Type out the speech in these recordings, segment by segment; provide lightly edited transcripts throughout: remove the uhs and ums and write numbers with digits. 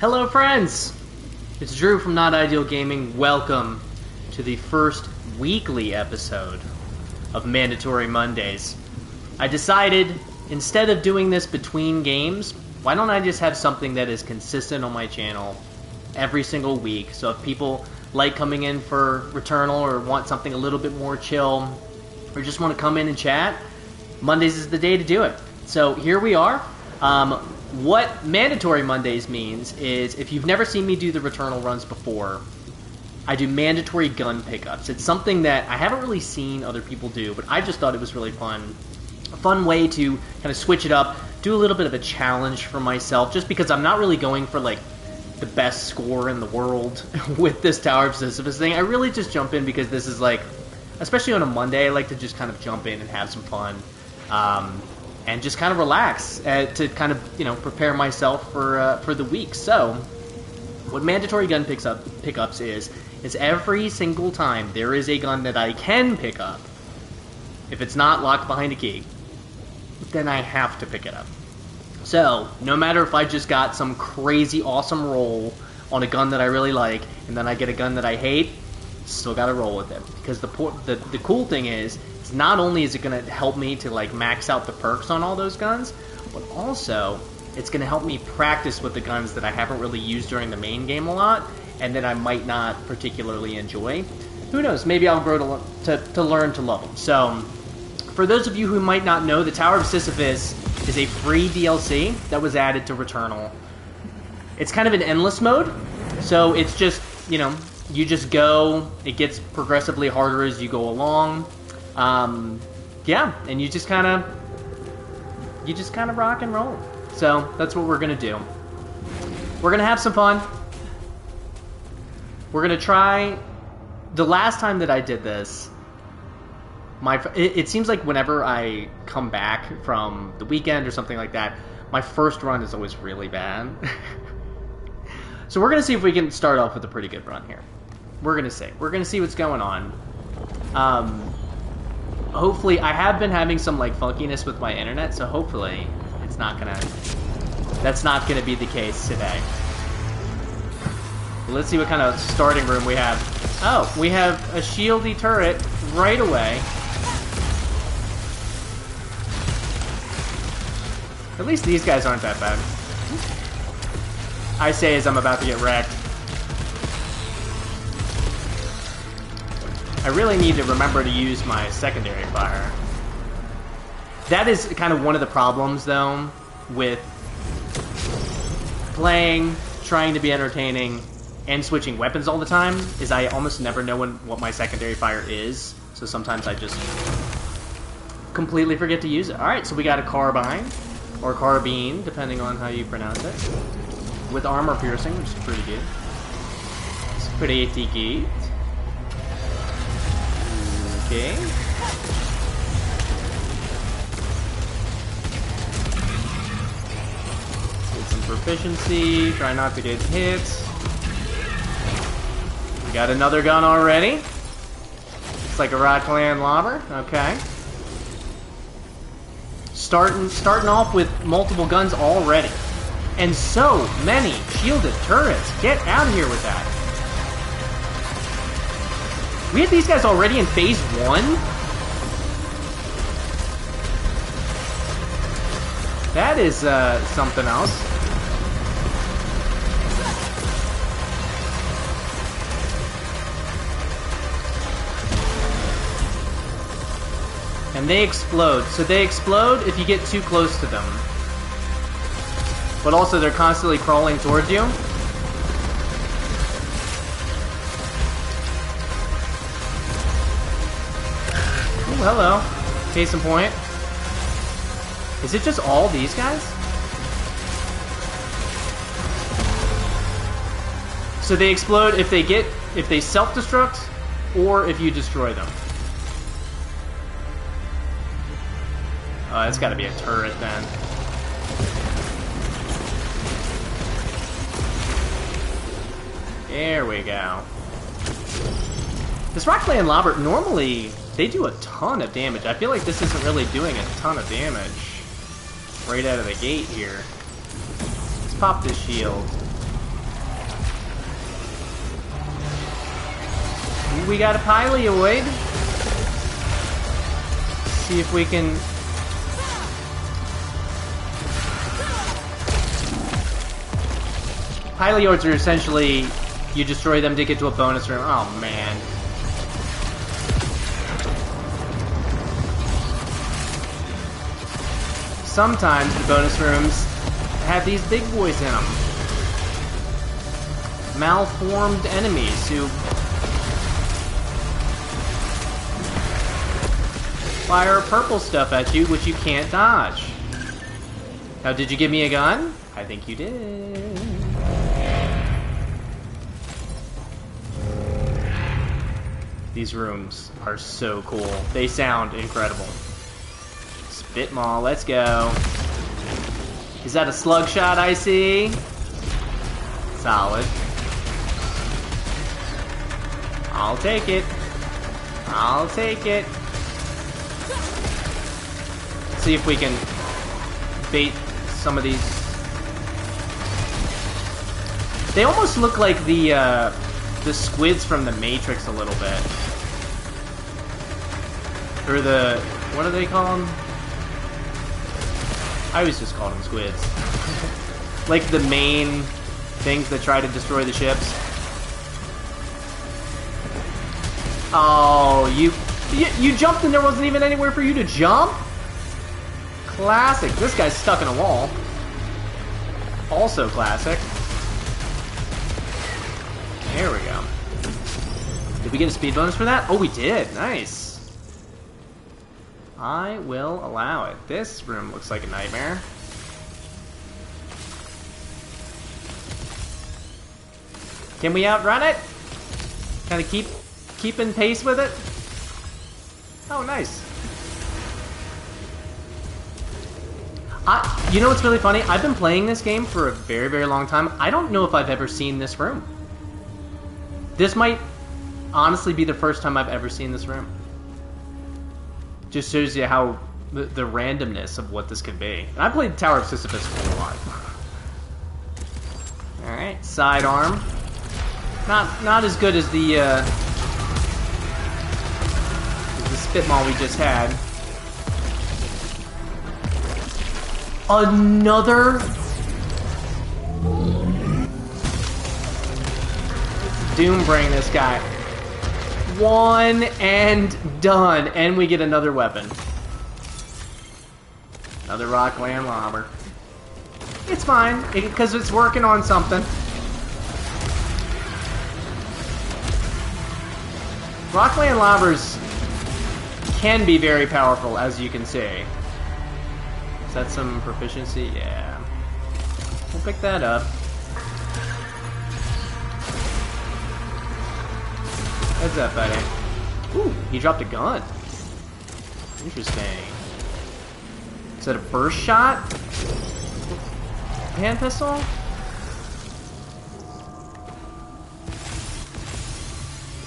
Hello friends! It's Drew from Not Ideal Gaming. Welcome to the first weekly episode of Mandatory Mondays. I decided, instead of doing this between games, why don't I just have something that is consistent on my channel every single week? So if people like coming in for Returnal or want something a little bit more chill, or just want to come in and chat, Mondays is the day to do it. So here we are. What Mandatory Mondays means is, if you've never seen me do the Returnal runs before, I do mandatory gun pickups. It's something that I haven't really seen other people do, but I just thought it was really fun. A fun way to kind of switch it up, do a little bit of a challenge for myself, just because I'm not really going for, like, the best score in the world with this Tower of Sisyphus thing. I really just jump in because this is, like, especially on a Monday, I like to just kind of jump in and have some fun. And just kind of relax to kind of, you know, prepare myself for the week. So, what mandatory gun pickups is every single time there is a gun that I can pick up, if it's not locked behind a key, then I have to pick it up. So, no matter if I just got some crazy awesome roll on a gun that I really like, and then I get a gun that I hate, still gotta roll with it. Because the cool thing is not only is it going to help me to, like, max out the perks on all those guns, but also it's going to help me practice with the guns that I haven't really used during the main game a lot, and that I might not particularly enjoy. Who knows? Maybe I'll grow to learn to love them. So, for those of you who might not know, the Tower of Sisyphus is a free DLC that was added to Returnal. It's kind of an endless mode, so it's just, you know, you just go, it gets progressively harder as you go along. Yeah, and you just kind of rock and roll. So that's what we're gonna do. We're gonna have some fun. We're gonna try. The last time that I did this, it seems like whenever I come back from the weekend or something like that, my first run is always really bad. So we're gonna see if we can start off with a pretty good run here. We're gonna see what's going on. Hopefully, I have been having some, like, funkiness with my internet, so hopefully that's not gonna be the case today. Let's see what kind of starting room we have. Oh, we have a shieldy turret right away. At least these guys aren't that bad. I say as I'm about to get wrecked. I really need to remember to use my secondary fire. That is kind of one of the problems, though, with playing, trying to be entertaining, and switching weapons all the time, is I almost never know what my secondary fire is, so sometimes I just completely forget to use it. Alright, so we got a carbine, or carbine, depending on how you pronounce it, with armor piercing, which is pretty good. It's pretty good. Okay. Get some proficiency, try not to get hit. We got another gun already. It's like a Returnal lobber. Okay. Starting off with multiple guns already. And so many shielded turrets. Get out of here with that. We had these guys already in phase 1? That is, something else. And they explode. So they explode if you get too close to them. But also they're constantly crawling towards you. Hello. Case in point. Is it just all these guys? So they explode if they self-destruct, or if you destroy them. Oh, that's gotta be a turret then. There we go. This Rockland Lobber, normally they do a ton of damage. I feel like this isn't really doing a ton of damage right out of the gate here. Let's pop this shield. Ooh, we got a Pileoid. See if we can... Pileoids are essentially, you destroy them to get to a bonus room. Oh, man. Sometimes the bonus rooms have these big boys in them. Malformed enemies who fire purple stuff at you, which you can't dodge. Now, did you give me a gun? I think you did. These rooms are so cool. They sound incredible. Spit Maul, let's go. Is that a slug shot I see? Solid. I'll take it. I'll take it. Let's see if we can bait some of these. They almost look like the squids from the Matrix a little bit. Or the... what do they call them? I always just call them squids. Like the main things that try to destroy the ships. Oh, you jumped and there wasn't even anywhere for you to jump? Classic. This guy's stuck in a wall. Also classic. There we go. Did we get a speed bonus for that? Oh, we did. Nice. I will allow it. This room looks like a nightmare. Can we outrun it? Kind of keep in pace with it? Oh, nice. You know what's really funny? I've been playing this game for a very, very long time. I don't know if I've ever seen this room. This might honestly be the first time I've ever seen this room. Just shows you how the randomness of what this could be. And I played Tower of Sisyphus for a while. Alright, sidearm. Not as good as the spit maul we just had. Another Doombrain this guy. One and done. And we get another weapon. Another rock landlobber. It's fine, because it's working on something. Rock landlobbers can be very powerful, as you can see. Is that some proficiency? Yeah. We'll pick that up. What's up, buddy? Ooh, he dropped a gun. Interesting. Is that a burst shot? Hand pistol?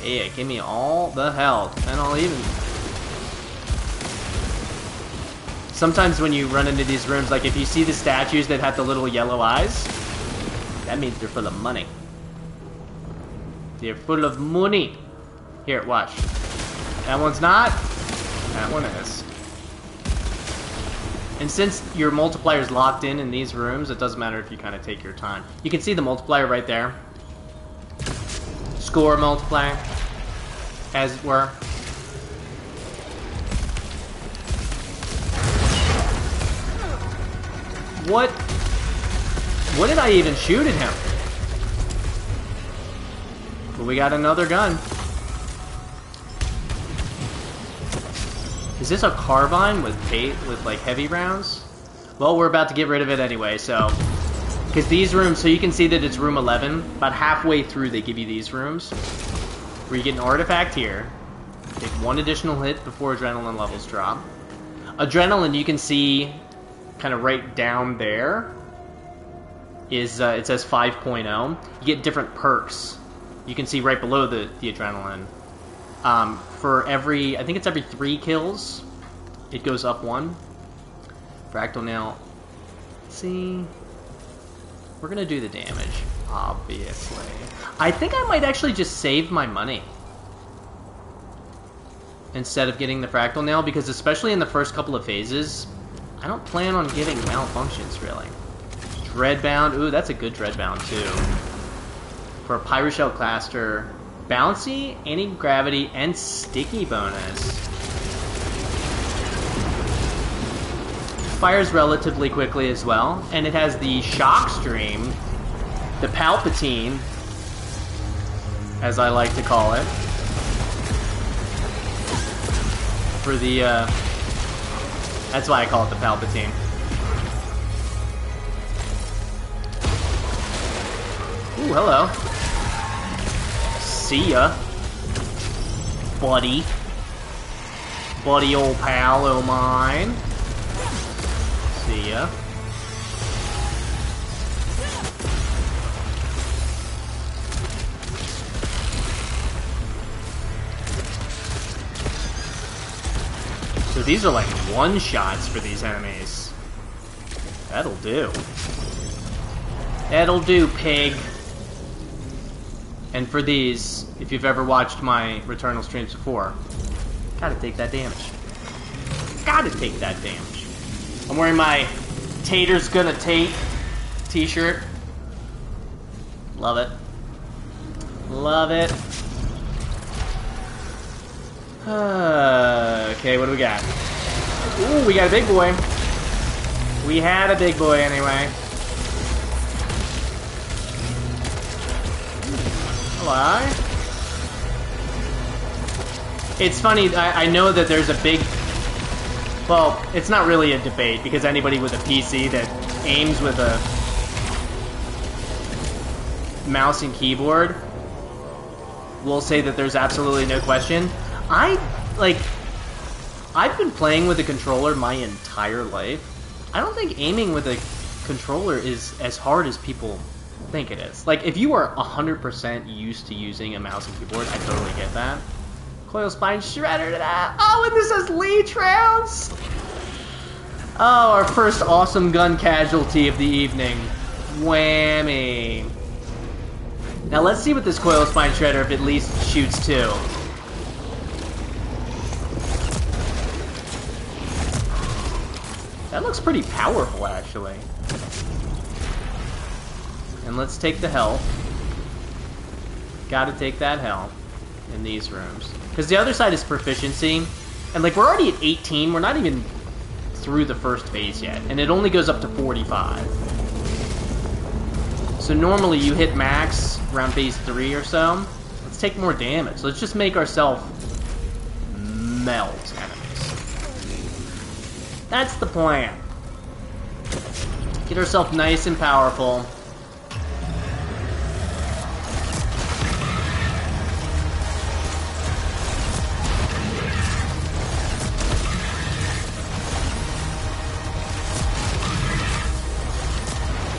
Yeah, give me all the health, and I'll even... Sometimes when you run into these rooms, like if you see the statues that have the little yellow eyes, that means they're full of money. They're full of money. Here, watch. That one's not. That one is. And since your multiplier's locked in these rooms, it doesn't matter if you kind of take your time. You can see the multiplier right there. Score multiplier, as it were. What did I even shoot at him? But we got another gun. Is this a carbine with like heavy rounds? Well, we're about to get rid of it anyway, so... Because these rooms, so you can see that it's room 11. About halfway through, they give you these rooms. Where you get an artifact here. Take one additional hit before adrenaline levels drop. Adrenaline, you can see kind of right down there. Is it says 5.0. You get different perks. You can see right below the adrenaline. For every, I think it's every 3 kills, it goes up 1. Fractal nail. See, we're gonna do the damage, obviously. I think I might actually just save my money. instead of getting the fractal nail, because especially in the first couple of phases, I don't plan on getting malfunctions, really. Dreadbound. Ooh, that's a good Dreadbound, too. For a Pyroshell Cluster. Bouncy, anti-gravity, and sticky bonus. Fires relatively quickly as well, and it has the Shock Stream, the Palpatine, as I like to call it, for the, that's why I call it the Palpatine. Ooh, hello. See ya, buddy. Buddy old pal o' mine. See ya. So these are like one-shots for these enemies. That'll do. That'll do, pig. And for these, if you've ever watched my Returnal streams before, gotta take that damage. Gotta take that damage. I'm wearing my Tater's Gonna Tate t-shirt. Love it. Love it. Okay, what do we got? Ooh, we got a big boy. We had a big boy anyway. Hello. It's funny, I know that there's a big... Well, it's not really a debate, because anybody with a PC that aims with a mouse and keyboard will say that there's absolutely no question. I've been playing with a controller my entire life. I don't think aiming with a controller is as hard as people think it is. Like, if you are 100% used to using a mouse and keyboard, I totally get that. Coil Spine Shredder to that. Oh, and this has leech rounds! Oh, our first awesome gun casualty of the evening. Whammy. Now let's see what this Coil Spine Shredder, if at least shoots two. That looks pretty powerful, actually. And let's take the health. Gotta take that health in these rooms. Because the other side is proficiency. And, like, we're already at 18. We're not even through the first phase yet. And it only goes up to 45. So normally you hit max around phase 3 or so. Let's take more damage. Let's just make ourselves melt enemies. That's the plan. Get ourselves nice and powerful.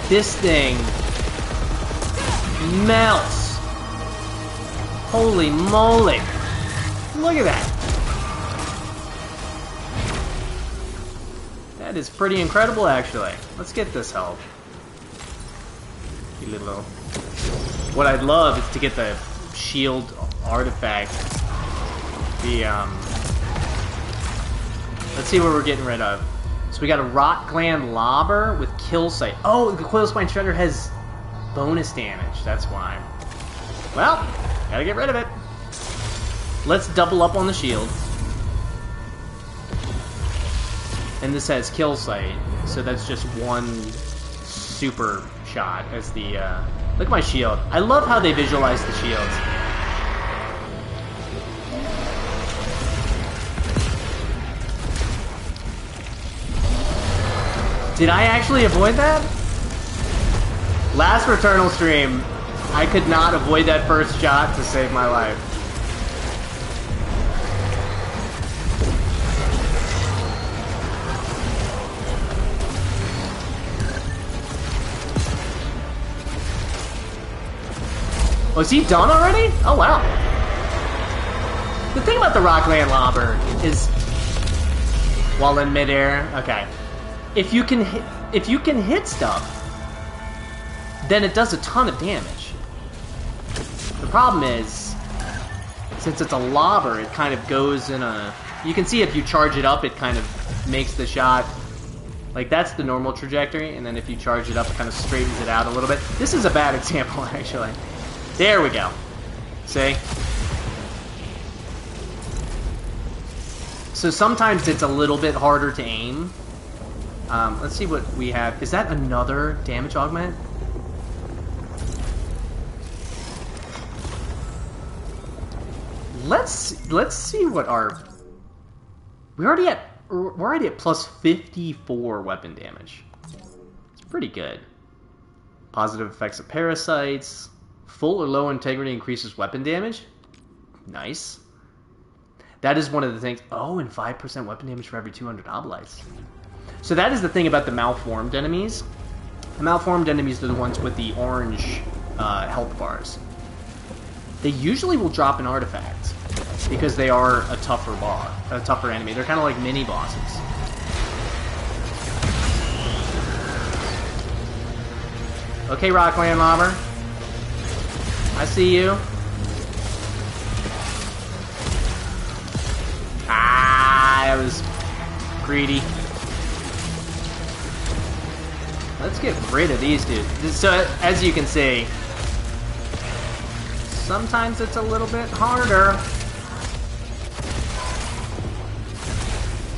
This thing melts. Holy moly. Look at that. That is pretty incredible, actually. Let's get this health. You little... What I'd love is to get the shield artifact. The, Let's see what we're getting rid of. So we got a Rot Gland Lobber with Kill Sight. Oh, the Coil Spine Shredder has bonus damage. That's why. Well, gotta get rid of it. Let's double up on the shield. And this has Kill Sight, so that's just one super shot as the... Look at my shield. I love how they visualize the shields. Did I actually avoid that? Last Returnal stream, I could not avoid that first shot to save my life. Oh, is he done already? Oh, wow. The thing about the Rockland Lobber is, while in midair, okay. If you can hit stuff, then it does a ton of damage. The problem is, since it's a lobber, it kind of goes in a... You can see if you charge it up, it kind of makes the shot... Like, that's the normal trajectory, and then if you charge it up, it kind of straightens it out a little bit. This is a bad example, actually. There we go. See? So sometimes it's a little bit harder to aim. Let's see what we have. Is that another damage augment? Let's see what our... We're already at plus 54 weapon damage. It's pretty good. Positive effects of parasites. Full or low integrity increases weapon damage. Nice. That is one of the things. Oh, and 5% weapon damage for every 200 obolites. So that is the thing about the malformed enemies. The malformed enemies are the ones with the orange health bars. They usually will drop an artifact because they are a tougher enemy. They're kind of like mini bosses. Okay, Rockland Lobber. I see you. Ah, that was greedy. Let's get rid of these dudes. So, as you can see, sometimes it's a little bit harder.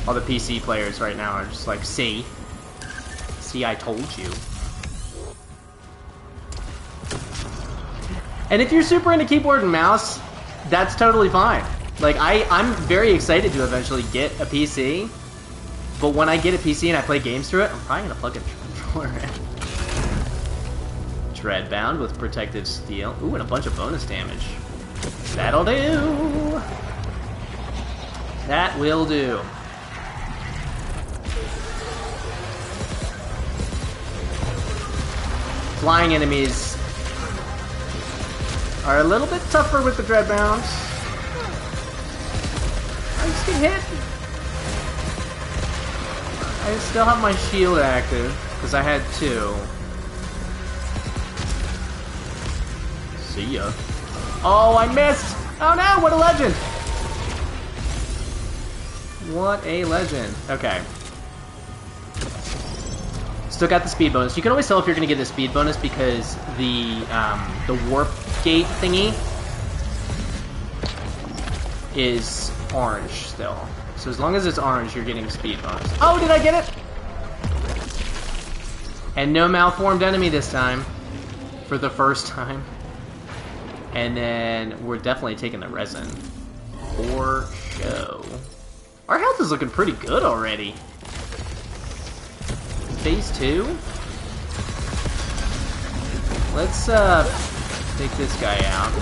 All the PC players right now are just like, see, I told you. And if you're super into keyboard and mouse, that's totally fine. Like, I'm very excited to eventually get a PC, but when I get a PC and I play games through it, I'm probably going to plug a controller in. Dreadbound with protective steel. Ooh, and a bunch of bonus damage. That'll do. That will do. Flying enemies are a little bit tougher with the Dreadbounds. I just get hit. I still have my shield active, because I had 2. See ya. Oh, I missed! Oh no, what a legend! What a legend. Okay. Still got the speed bonus. You can always tell if you're going to get a speed bonus because the warp gate thingy is orange still. So as long as it's orange, you're getting a speed bonus. Oh, did I get it? And no malformed enemy this time. For the first time. And then we're definitely taking the resin. For show. Our health is looking pretty good already. Phase 2? Let's take this guy out.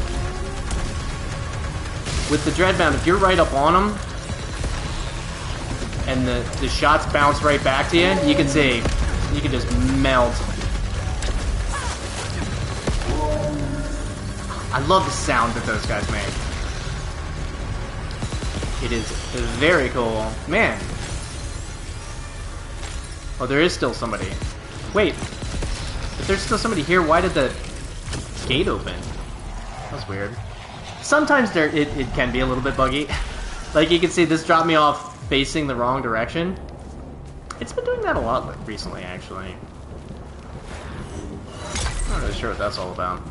With the Dreadbound, if you're right up on him, and the shots bounce right back to you, you can see, you can just melt. I love the sound that those guys make. It is very cool. Man. Oh, there is still somebody. Wait. If there's still somebody here, why did the gate open? That's weird. Sometimes it can be a little bit buggy. Like, you can see this dropped me off facing the wrong direction. It's been doing that a lot recently, actually. I'm not really sure what that's all about.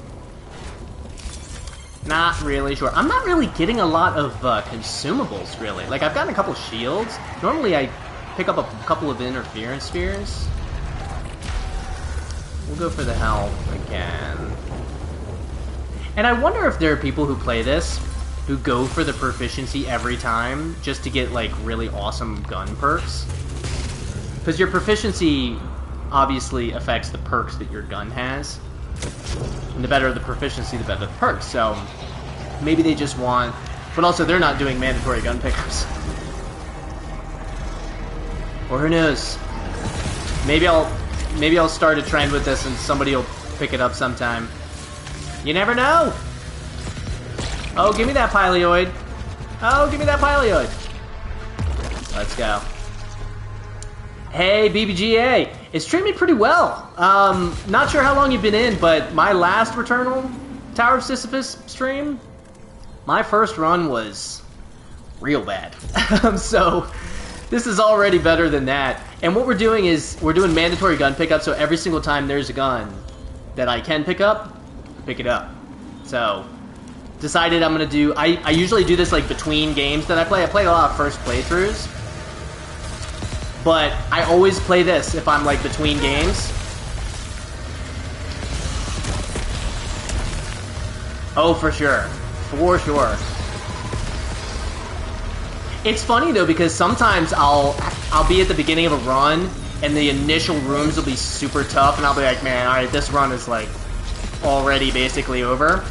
Not really sure. I'm not really getting a lot of consumables, really. Like, I've gotten a couple shields. Normally, I pick up a couple of interference spheres. We'll go for the health again. And I wonder if there are people who play this who go for the proficiency every time just to get, like, really awesome gun perks. Because your proficiency obviously affects the perks that your gun has. And the better the proficiency, the better the perks. So maybe they just want... But also, they're not doing mandatory gun pickups. Or who knows? Maybe I'll start a trend with this and somebody will pick it up sometime. You never know! Oh, give me that Pileoid! Oh, give me that Pileoid! Let's go. Hey, BBGA! It's treating me pretty well. Not sure how long you've been in, but my last Returnal Tower of Sisyphus stream my first run was real bad. So this is already better than that. And what we're doing is we're doing mandatory gun pickup, so every single time there's a gun that I can pick it up. So decided I'm gonna do, I usually do this like between games that I play. I play a lot of first playthroughs, but I always play this if I'm like between games. Oh, for sure. For sure. It's funny though, because sometimes I'll be at the beginning of a run and the initial rooms will be super tough and I'll be like, man, alright, this run is like already basically over.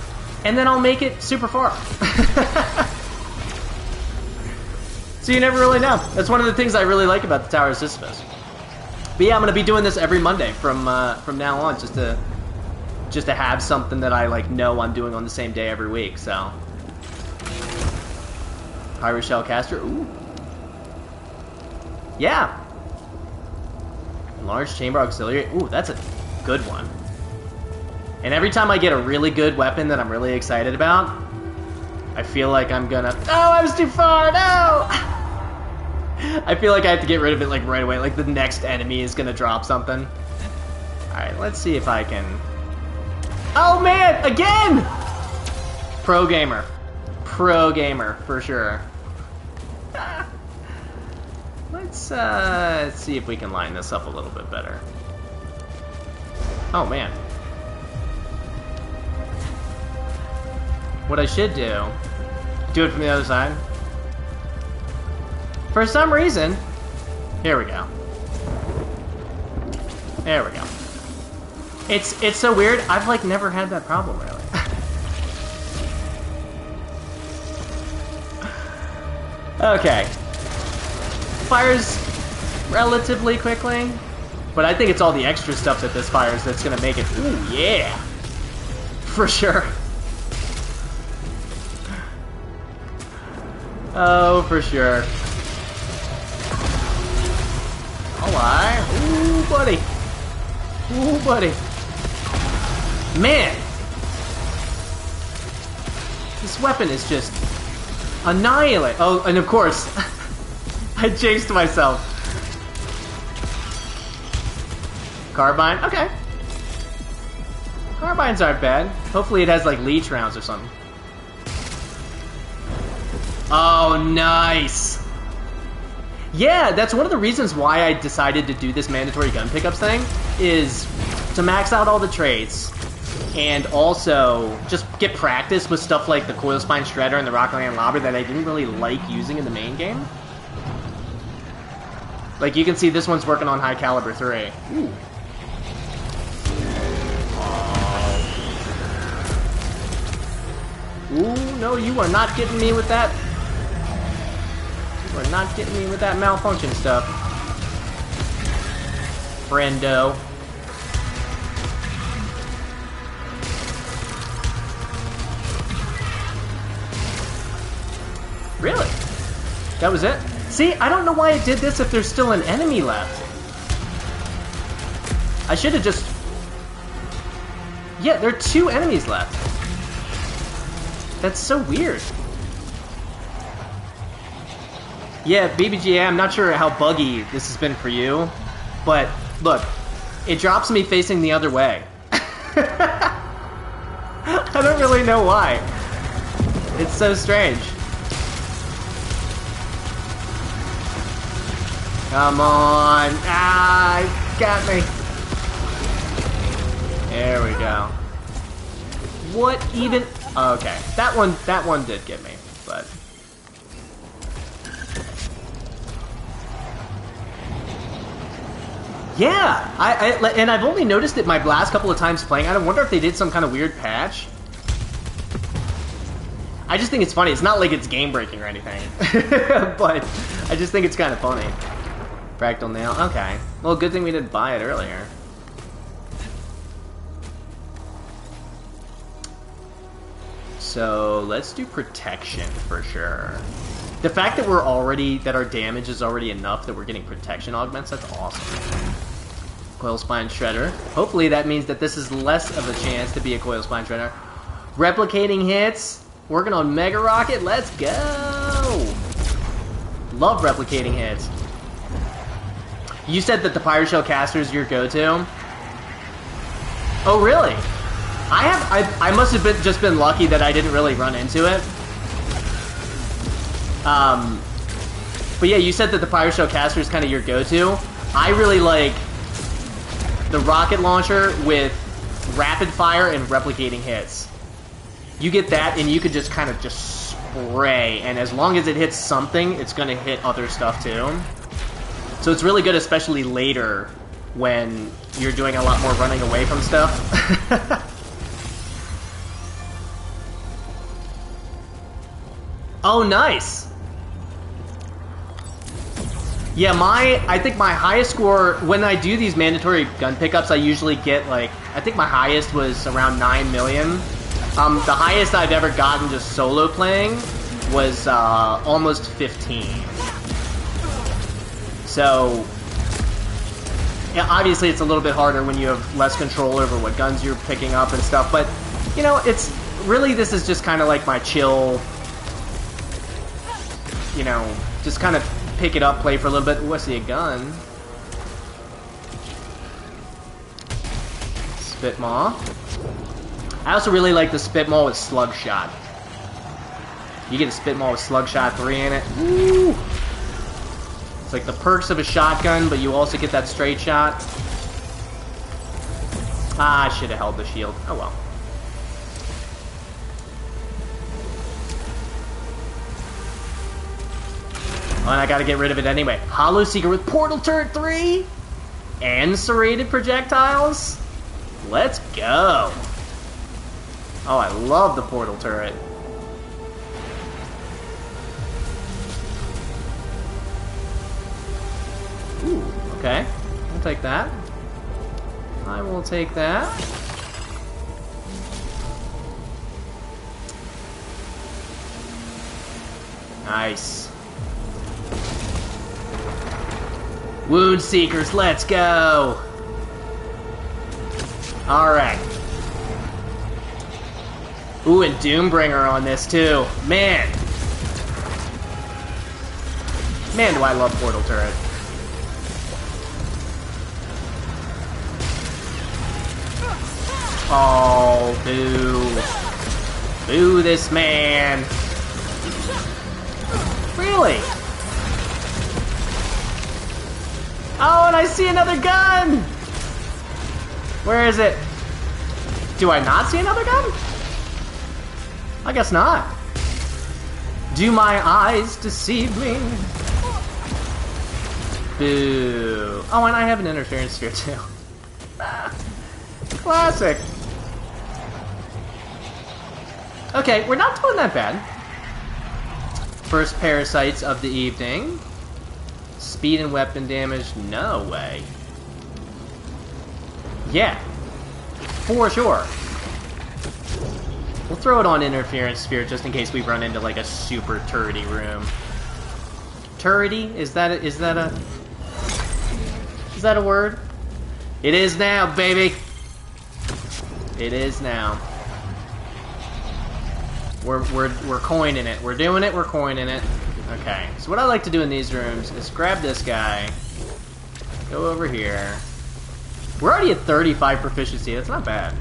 And then I'll make it super far. So you never really know. That's one of the things I really like about the Tower of Sisyphus. But yeah, I'm gonna be doing this every Monday from now on, just to have something that I like know I'm doing on the same day every week. So Pirate Shell Caster, ooh, yeah. Large Chamber Auxiliary, ooh, that's a good one. And every time I get a really good weapon that I'm really excited about, I feel like I'm gonna... Oh, I was too far! No! I feel like I have to get rid of it like right away. Like the next enemy is gonna drop something. Alright, let's see if I can... Oh man! Again! Pro gamer. Pro gamer, for sure. Let's see if we can line this up a little bit better. Oh man. What I should do it from the other side. For some reason, here we go. There we go. It's so weird. I've like never had that problem really. Okay. Fires relatively quickly, but I think it's all the extra stuff that this fires that's gonna make it. Ooh yeah, for sure. Oh, for sure. Alright. Ooh, buddy. Ooh, buddy. Man! This weapon is just... annihilate. Oh, and of course, I chased myself. Carbine? Okay. Carbines aren't bad. Hopefully it has, like, leech rounds or something. Oh, nice! Yeah, that's one of the reasons why I decided to do this mandatory gun pickups thing, is to max out all the traits, and also just get practice with stuff like the Coil Spine Shredder and the Rocket Land Lobber that I didn't really like using in the main game. Like, you can see this one's working on High Caliber 3. Ooh. Ooh, no, you are not getting me with that. You are not getting me with that malfunction stuff. Friendo. Really? That was it? See, I don't know why it did this if there's still an enemy left. I should have just... Yeah, there are 2 enemies left. That's so weird. Yeah, BBGA, I'm not sure how buggy this has been for you, but look, it drops me facing the other way. I don't really know why. It's so strange. Come on. Ah, got me. There we go. What even... Oh, okay. That one did get me, but... Yeah! And I've only noticed it my last couple of times playing. I wonder if they did some kind of weird patch. I just think it's funny. It's not like it's game-breaking or anything. But I just think it's kind of funny. Fractal Nail. Okay. Well, good thing we didn't buy it earlier. So let's do protection for sure. The fact that our damage is already enough that we're getting protection augments, that's awesome. Coil Spine Shredder. Hopefully that means that this is less of a chance to be a Coil Spine Shredder. Replicating hits. Working on Mega Rocket. Let's go. Love replicating hits. You said that the Pirate Shell caster is your go-to. Oh, really? I must have just been lucky that I didn't really run into it. But yeah, you said that the Pirate Shell caster is kind of your go-to. I really like the rocket launcher with rapid fire and replicating hits. You get that, and you could just kind of just spray, and as long as it hits something, it's going to hit other stuff too. So it's really good, especially later when you're doing a lot more running away from stuff. Oh, nice! Yeah, I think my highest score, when I do these mandatory gun pickups, I usually get, like, I think my highest was around 9 million. The highest I've ever gotten just solo playing was almost 15. So, yeah, obviously it's a little bit harder when you have less control over what guns you're picking up and stuff, but, you know, it's, really this is just kind of like my chill, you know, just kind of pick it up, play for a little bit. Ooh, I see a gun. Spitmaw. I also really like the Spitmaw with Slug Shot. You get a Spitmaw with Slug Shot 3 in it. Woo! It's like the perks of a shotgun, but you also get that straight shot. Ah, I should have held the shield. Oh well. Oh, and I gotta get rid of it anyway. Hollow Seeker with Portal Turret 3 and serrated projectiles. Let's go. Oh, I love the Portal Turret. Ooh, okay. I'll take that. I will take that. Nice. Wound Seekers, let's go! Alright. Ooh, and Doombringer on this too. Man! Man, do I love Portal Turret. Oh, boo. Boo this man. Really? Oh, and I see another gun! Where is it? Do I not see another gun? I guess not. Do my eyes deceive me? Boo. Oh, and I have an interference sphere too. Classic. Okay, we're not doing that bad. First parasites of the evening. Speed and weapon damage, no way. Yeah, for sure. We'll throw it on interference sphere just in case we run into like a super turrety room. Turrety? Is that a word? It is now, baby. It is now. We're coining it. We're doing it. We're coining it. Okay. So what I like to do in these rooms is grab this guy, go over here. We're already at 35 proficiency. That's not bad.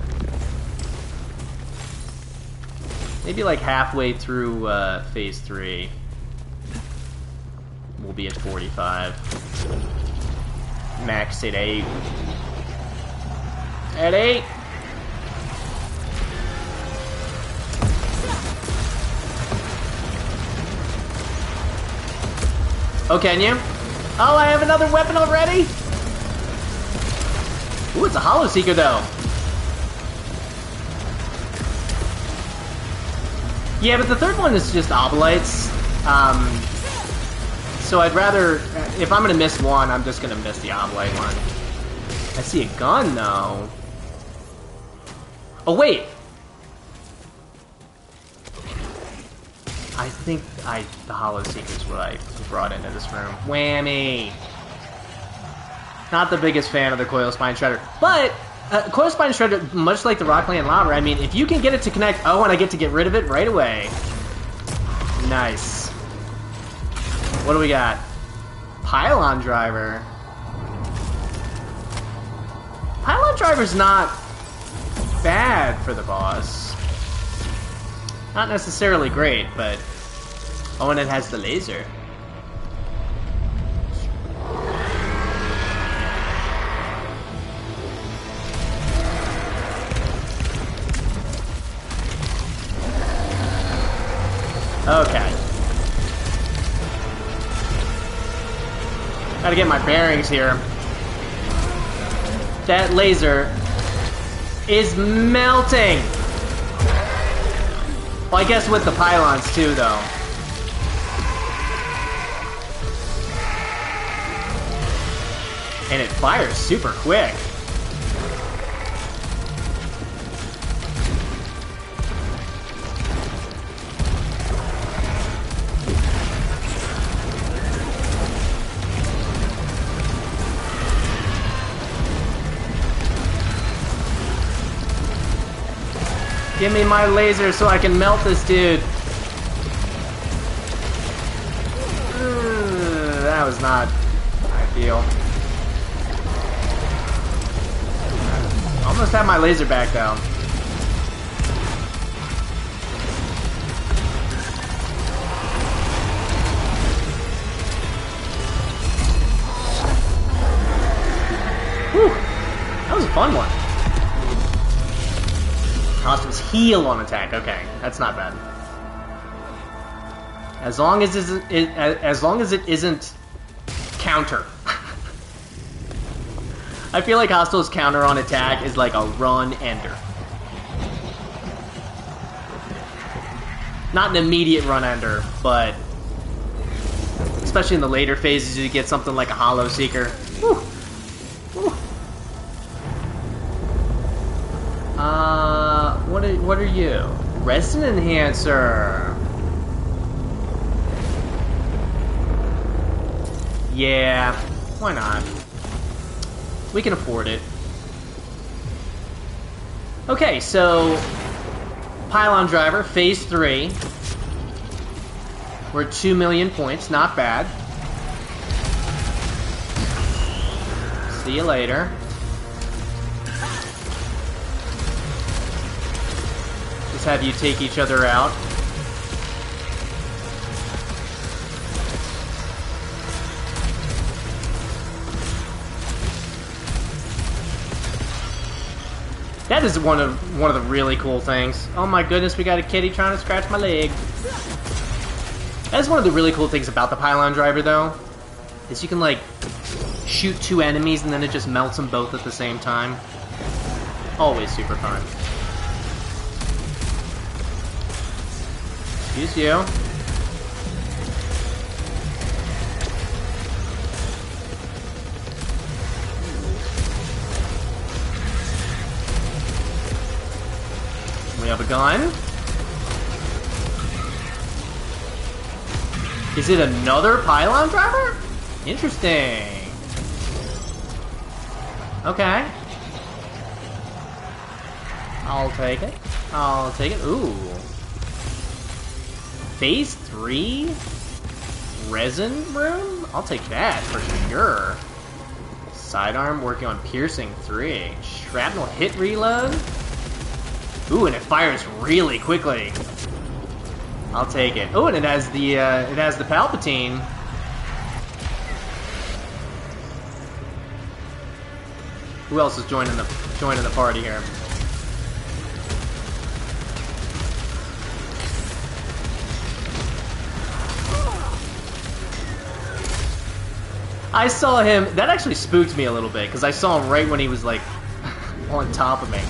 Maybe like halfway through phase 3, we'll be at 45. Max at 8. At 8. Oh, can you? Oh, I have another weapon already? Ooh, it's a Hollow Seeker, though. Yeah, but the third one is just Obolites. So I'd rather... If I'm going to miss one, I'm just going to miss the Obolite one. I see a gun, though. Oh, wait! I think the Hollow Seeker's what I brought into this room. Whammy! Not the biggest fan of the Coil Spine Shredder, but Corresponding Shredder, much like the Rockland Lava, I mean, if you can get it to connect... Oh, and I get to get rid of it right away. Nice. What do we got? Pylon Driver. Pylon Driver's not bad for the boss. Not necessarily great, but... Oh, and it has the laser. Okay. Gotta get my bearings here. That laser is melting! Well, I guess with the pylons too, though. And it fires super quick. Give me my laser so I can melt this dude. That was not ideal. Almost have my laser back though. Whew. That was a fun one. Costumes heal on attack. Okay, that's not bad. As long as it isn't counter. I feel like Hostile's counter on attack is like a run ender. Not an immediate run ender, but especially in the later phases, you get something like a Hollow Seeker. Whew. Whew. What are you? Resin Enhancer. Yeah, why not? We can afford it. Okay, so Pylon Driver, Phase 3. We're at 2 million points, not bad. See you later. Just have you take each other out. That is one of the really cool things. Oh my goodness, we got a kitty trying to scratch my leg. That's one of the really cool things about the Pylon Driver, though, is you can like shoot 2 enemies and then it just melts them both at the same time. Always super fun. Excuse you. We have a gun. Is it another Pylon Driver? Interesting. Okay. I'll take it. I'll take it. Ooh. Phase 3? Resin room? I'll take that for sure. Sidearm working on piercing 3. Shrapnel hit reload? Ooh, and it fires really quickly. I'll take it. Oh, and it has the Palpatine. Who else is joining the party here? I saw him. That actually spooked me a little bit because I saw him right when he was like on top of me.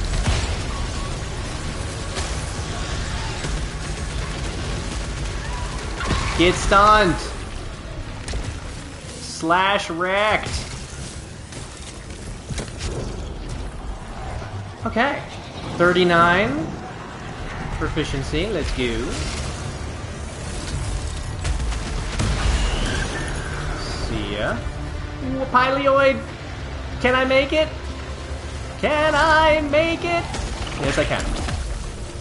Get stunned! Slash wrecked! Okay. 39. Proficiency, let's go. See ya. Ooh, Pyleoid! Can I make it? Can I make it? Yes, I can.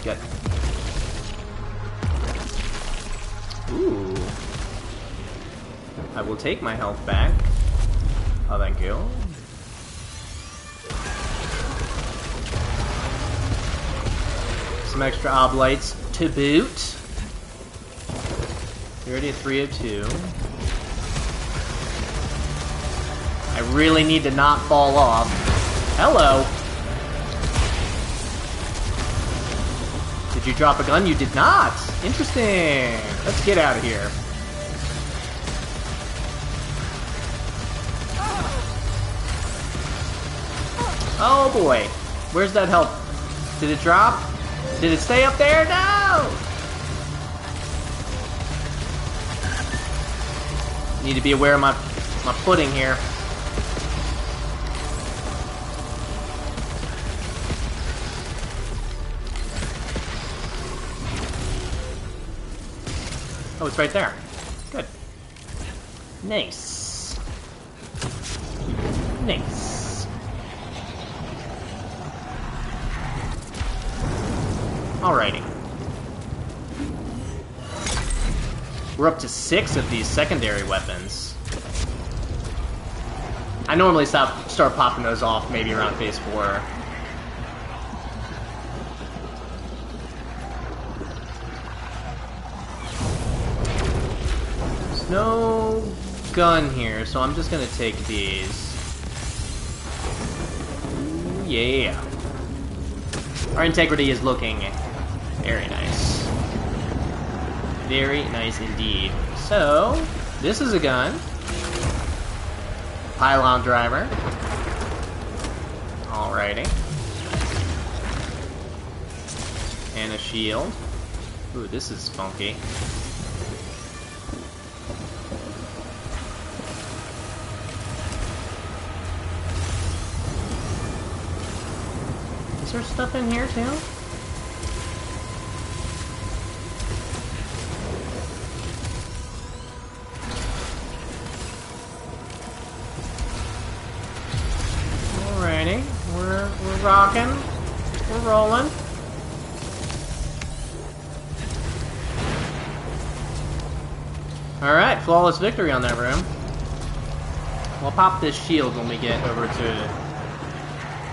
Good. Ooh. I will take my health back. Oh, thank you. Some extra oblites to boot. We're already at 302. I really need to not fall off. Hello. Did you drop a gun? You did not. Interesting. Let's get out of here. Oh boy. Where's that health? Did it drop? Did it stay up there? No! Need to be aware of my footing here. Oh, it's right there. Good. Nice. Nice. Alrighty. We're up to 6 of these secondary weapons. I normally start popping those off maybe around phase 4. There's no gun here, so I'm just gonna take these. Ooh, yeah. Our integrity is looking very nice. Very nice indeed. So, this is a gun. Pylon driver. Alrighty. And a shield. Ooh, this is funky. Is there stuff in here too? Alrighty, we're rocking, we're rolling. Alright, flawless victory on that room. We'll pop this shield when we get over to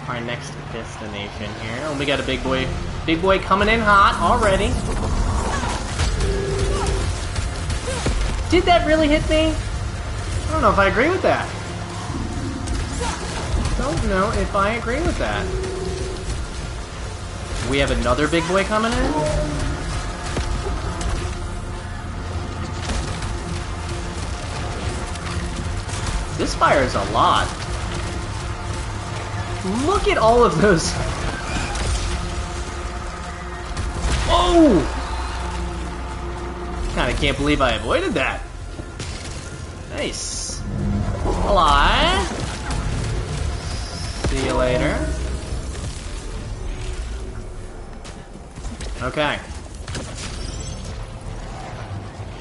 our next destination here. Oh, we got a big boy coming in hot already. Did that really hit me? I don't know if I agree with that. Don't know if I agree with that. We have another big boy coming in? This fires a lot. Look at all of those. Oh! Kinda can't believe I avoided that. Nice. Hello. See you later. Okay.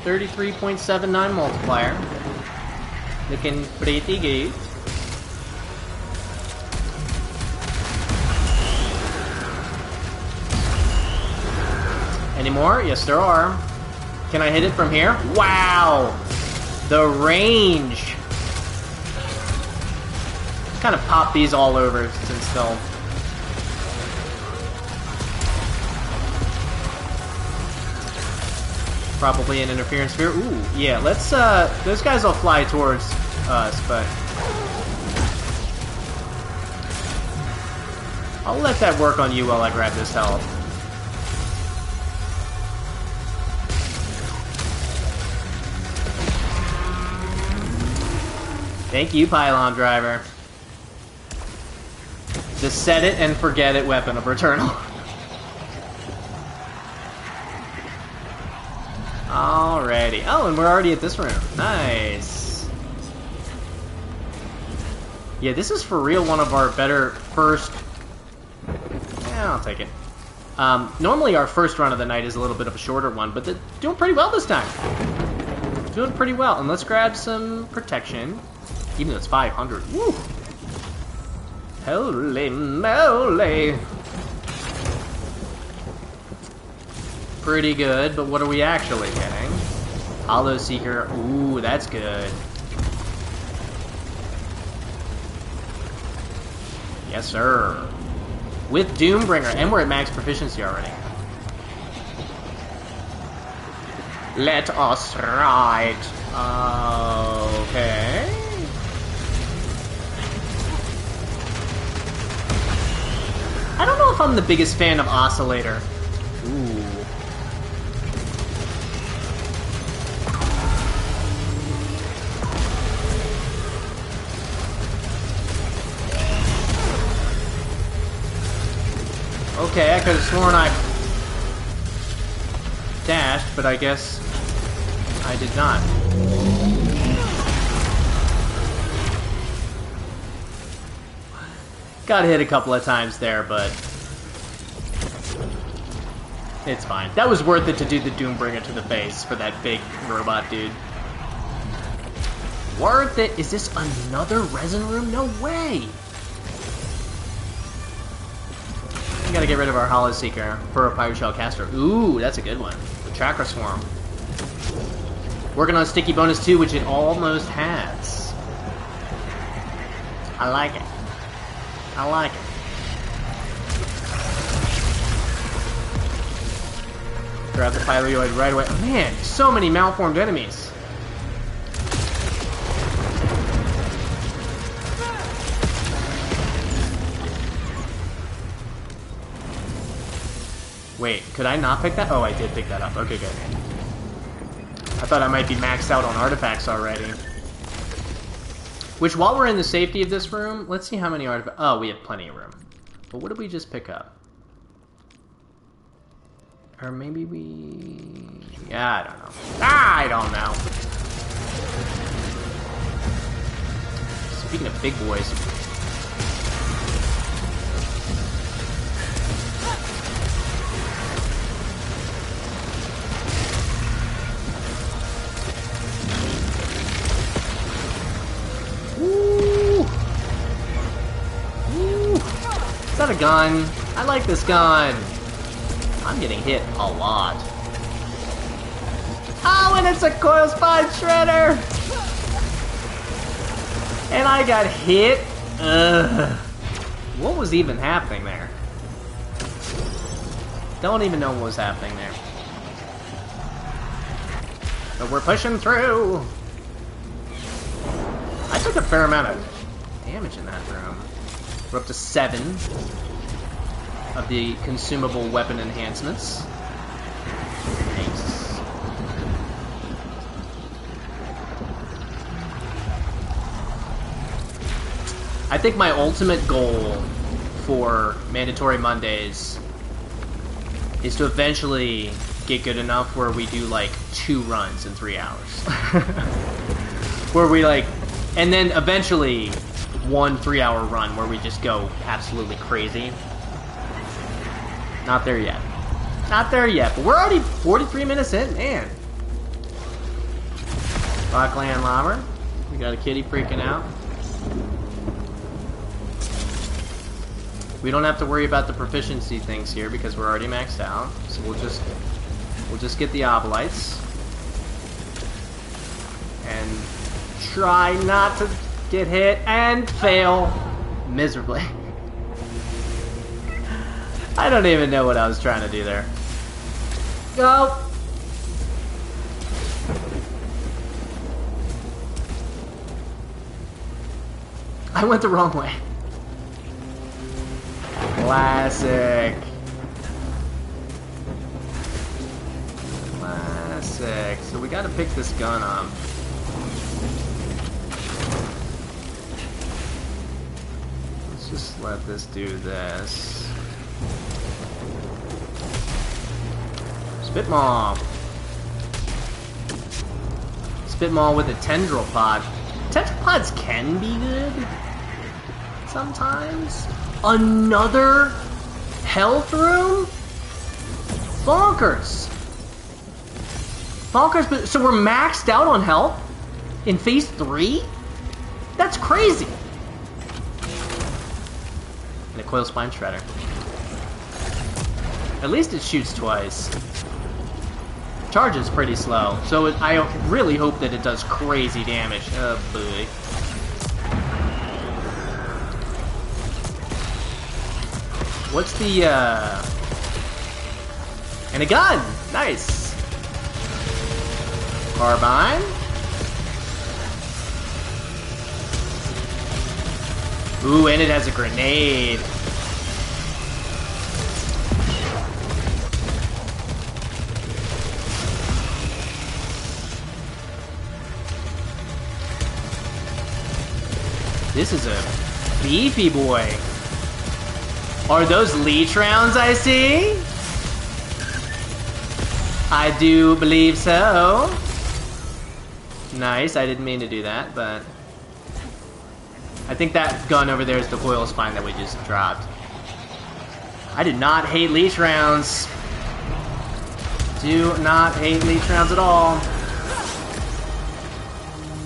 33.79 multiplier. Looking pretty good. Any more? Yes, there are. Can I hit it from here? Wow! The range! Kind of pop these all over since they'll... Probably an interference sphere. Ooh, yeah, let's, those guys will fly towards us, but... I'll let that work on you while I grab this health. Thank you, Pylon Driver. The set it and forget it weapon of Returnal. Alrighty. Oh, and we're already at this room. Nice. Yeah, this is for real one of our better first... Yeah, I'll take it. Normally our first run of the night is a little bit of a shorter one, but they're doing pretty well this time. Doing pretty well. And let's grab some protection. Even though it's 500. Woo! Holy moly! Pretty good, but what are we actually getting? Hollow Seeker. Ooh, that's good. Yes, sir. With Doombringer, and we're at max proficiency already. Let us ride. Okay. I don't know if I'm the biggest fan of Oscillator. Ooh. Okay, I could have sworn I dashed, but I guess I did not. Got hit a couple of times there, but it's fine. That was worth it to do the Doombringer to the face for that big robot dude. Worth it. Is this another resin room? No way! We gotta get rid of our Hollow Seeker for a Pyro Shell Caster. Ooh, that's a good one. The Chakra Swarm. Working on Sticky Bonus 2, which it almost has. I like it. I like it. Grab the Pyroid right away. Oh, man, so many malformed enemies. Wait, could I not pick that? Oh, I did pick that up. Okay, good. I thought I might be maxed out on artifacts already. Which, while we're in the safety of this room, let's see how many artifacts... Oh, we have plenty of room. But what did we just pick up? Or maybe we... Yeah, I don't know. I don't know. Speaking of big boys... Is that a gun? I like this gun. I'm getting hit a lot. Oh, and it's a Coil Spine Shredder! And I got hit? Ugh. What was even happening there? Don't even know what was happening there. But we're pushing through! I took a fair amount of damage in that room. We're up to 7 of the consumable weapon enhancements. Nice. I think my ultimate goal for Mandatory Mondays is to eventually get good enough where we do like 2 runs in 3 hours. Where we like, and then eventually 1 3-hour run where we just go absolutely crazy. Not there yet. Not there yet, but we're already 43 minutes in, man. Rockland Lobber. We got a kitty freaking out. We don't have to worry about the proficiency things here because we're already maxed out. So we'll just get the Obolites. And try not to get hit and fail miserably. I don't even know what I was trying to do there. Go! I went the wrong way. Classic. Classic. So we gotta pick this gun up. Let's just let this do this. Spitmaw. Spitmaw with a Tendril Pod. Tendril Pods can be good sometimes. Another health room? Bonkers. Bonkers, but so we're maxed out on health in phase 3? That's crazy. Coil Spine Shredder. At least it shoots twice. Charge is pretty slow, so I really hope that it does crazy damage. Oh boy. What's the, and a gun! Nice! Carbine? Ooh, and it has a grenade. This is a beefy boy. Are those leech rounds I see? I do believe so. Nice, I didn't mean to do that, but... I think that gun over there is the coil spine that we just dropped. I do not hate leech rounds. Do not hate leech rounds at all.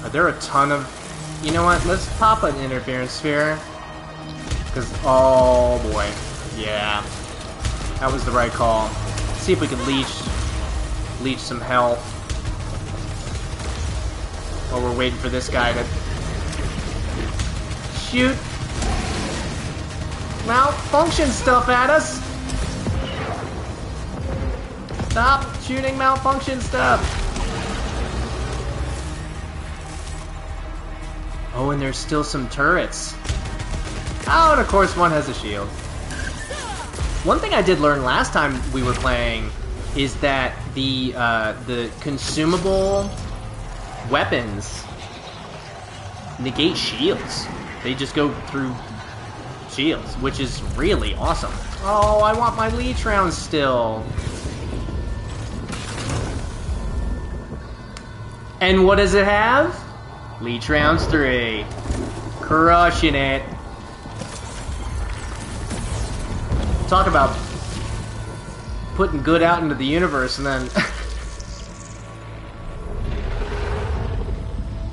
Are there a ton of... You know what, let's pop an interference sphere. Because, oh boy, yeah. That was the right call. Let's see if we can leech some health. While we're waiting for this guy to shoot malfunction stuff at us. Stop shooting malfunction stuff. Oh, and there's still some turrets. Oh, and of course one has a shield. One thing I did learn last time we were playing is that the consumable weapons negate shields. They just go through shields, which is really awesome. Oh, I want my leech rounds still. And what does it have? Leech rounds 3. Crushing it. Talk about putting good out into the universe and then...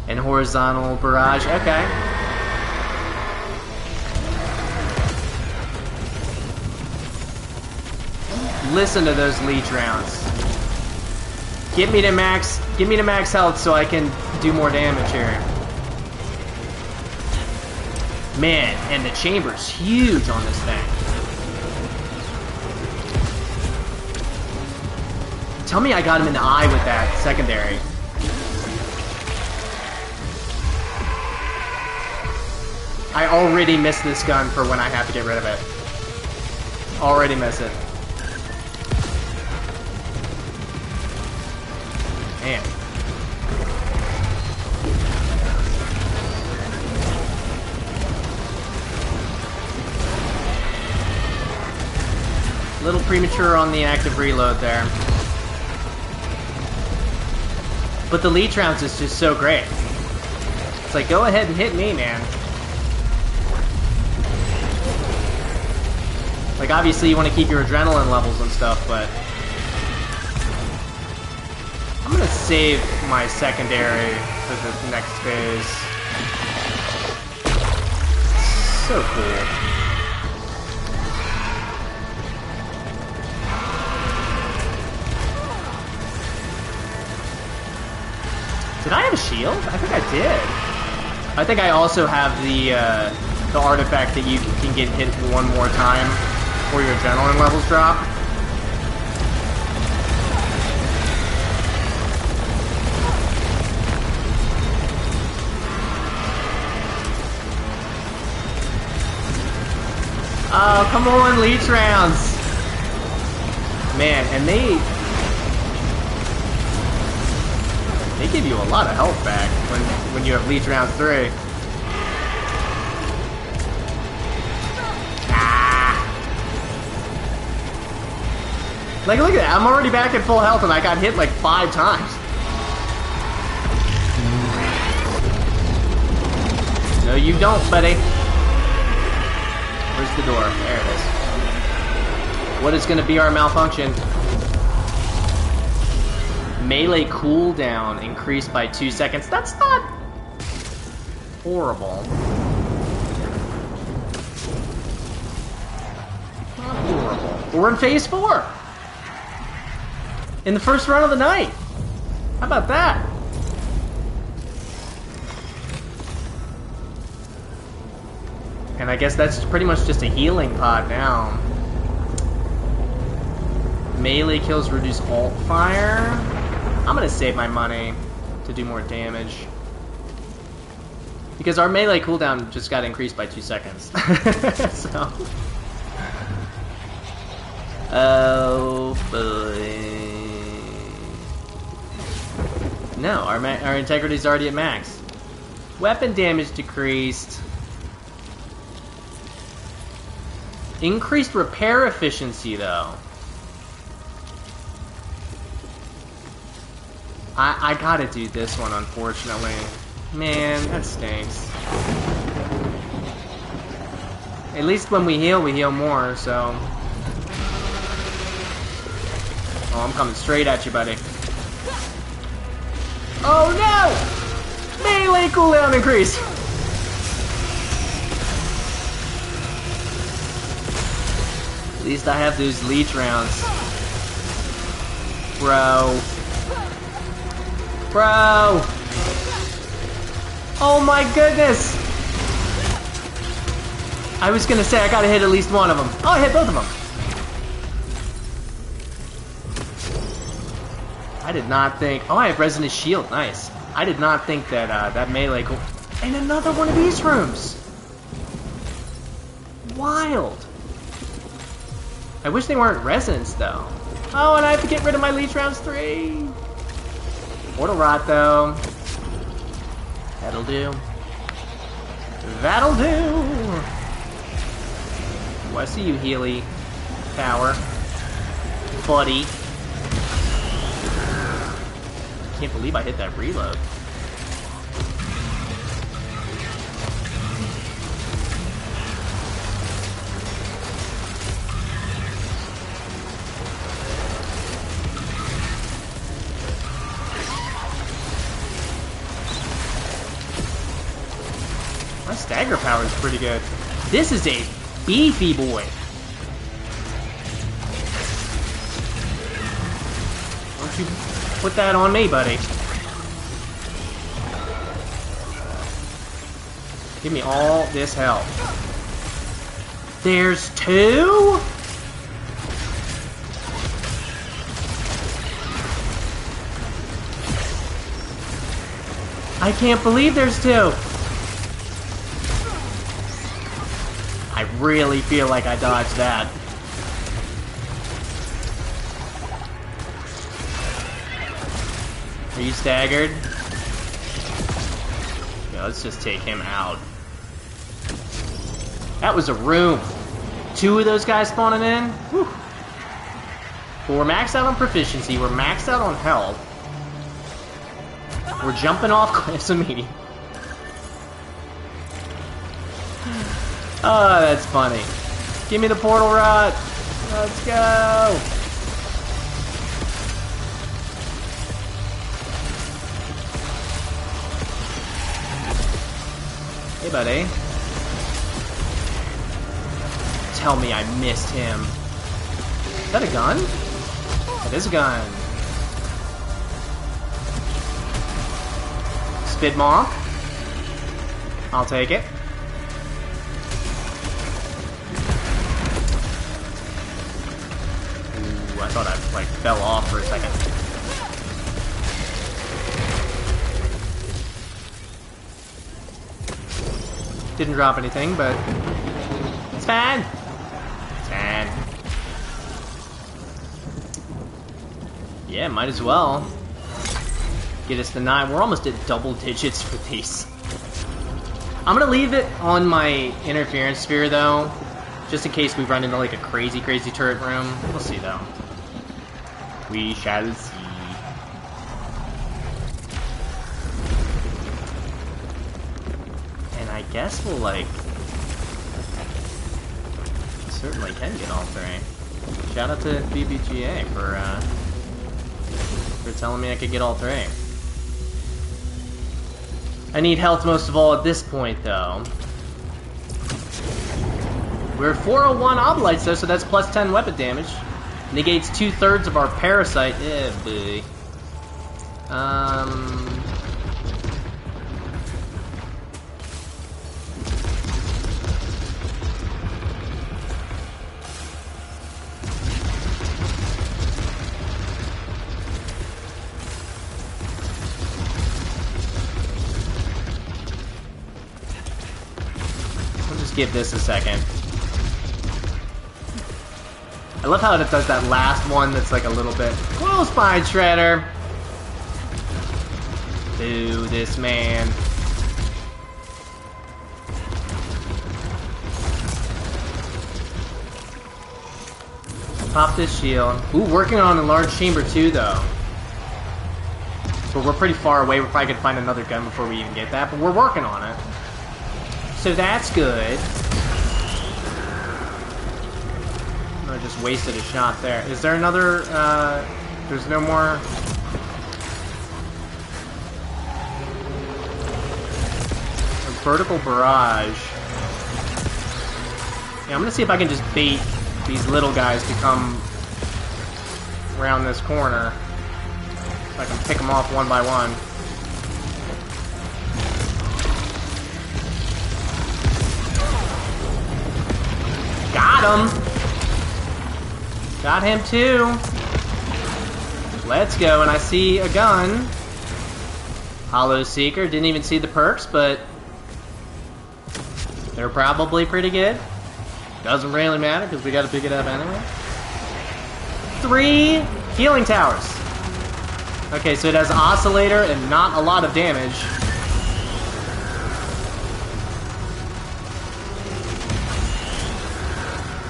and horizontal barrage, okay. Listen to those leech rounds. Give me the max health so I can do more damage here. Man, and the chamber's huge on this thing. Tell me I got him in the eye with that secondary. I already miss this gun for when I have to get rid of it. Already miss it. Man. A little premature on the active reload there. But the leech rounds is just so great. It's like, go ahead and hit me, man. Like, obviously you want to keep your adrenaline levels and stuff, but... I'm gonna save my secondary for the next phase. So cool. Did I have a shield? I think I did. I think I also have the artifact that you can get hit one more time before your adrenaline levels drop. Oh, come on, leech rounds! Man, and they give you a lot of health back when you have leech rounds 3. Ah! Like, look at that, I'm already back at full health and I got hit like 5 times. No, you don't, buddy. Where's the door? There it is. What is going to be our malfunction? Melee cooldown increased by 2 seconds. That's not horrible. We're in phase 4. In the first run of the night. How about that? And I guess that's pretty much just a healing pod now. Melee kills reduce alt fire. I'm gonna save my money to do more damage. Because our melee cooldown just got increased by 2 seconds. So. Oh boy. No, our integrity's already at max. Weapon damage decreased. Increased repair efficiency, though. I gotta do this one, unfortunately. Man, that stinks. At least when we heal more, so... Oh, I'm coming straight at you, buddy. Oh no! Melee cooldown increase! At least I have those leech rounds. Bro. Bro! Oh my goodness! I was gonna say I gotta hit at least one of them. Oh, I hit both of them! I did not think... Oh, I have Resonant Shield. Nice. I did not think that that melee... And another one of these rooms! Wild! I wish they weren't Resonance, though. Oh, and I have to get rid of my Leech Rounds 3! Portal Rot, though. That'll do. That'll do! Oh, I see you, Healy. Power. Buddy. I can't believe I hit that reload. My stagger power is pretty good. This is a beefy boy. Don't you put that on me, buddy. Give me all this health. There's 2? I can't believe there's 2. I really feel like I dodged that. Are you staggered? Yeah, let's just take him out. That was a room. 2 of those guys spawning in. Whew. But we're maxed out on proficiency. We're maxed out on health. We're jumping off cliffs immediately. Oh, that's funny. Give me the portal rot. Let's go. Hey, buddy. Tell me I missed him. Is that a gun? That is a gun. Spit Monk. I'll take it. Ooh, I thought I like fell off for a second. Didn't drop anything, but it's fine. It's fine. Yeah, might as well. Get us to 9. We're almost at double digits for these. I'm gonna leave it on my interference sphere though, just in case we run into like a crazy turret room. We'll see though. We shall see. And I guess we'll like certainly can get all 3. Shout out to BBGA for telling me I could get all 3. I need health most of all at this point, though. We're 401 Obolites though, so that's plus 10 weapon damage. Negates 2/3 of our parasite. Eh, boy. We'll just give this a second. I love how it does that last one that's like a little bit close by Shredder. Boo this man. Pop this shield. Ooh, working on a large chamber too though. But we're pretty far away. We're probably gonna find another gun before we even get that, but we're working on it. So that's good. I just wasted a shot there. Is there another, there's no more... A vertical barrage. Yeah, I'm gonna see if I can just bait these little guys to come around this corner. So I can pick them off one by one. Got him! Got him too. Let's go, and I see a gun. Hollow Seeker. Didn't even see the perks, but they're probably pretty good. Doesn't really matter because we got to pick it up anyway. 3 healing towers. Okay, so it has Oscillator and not a lot of damage.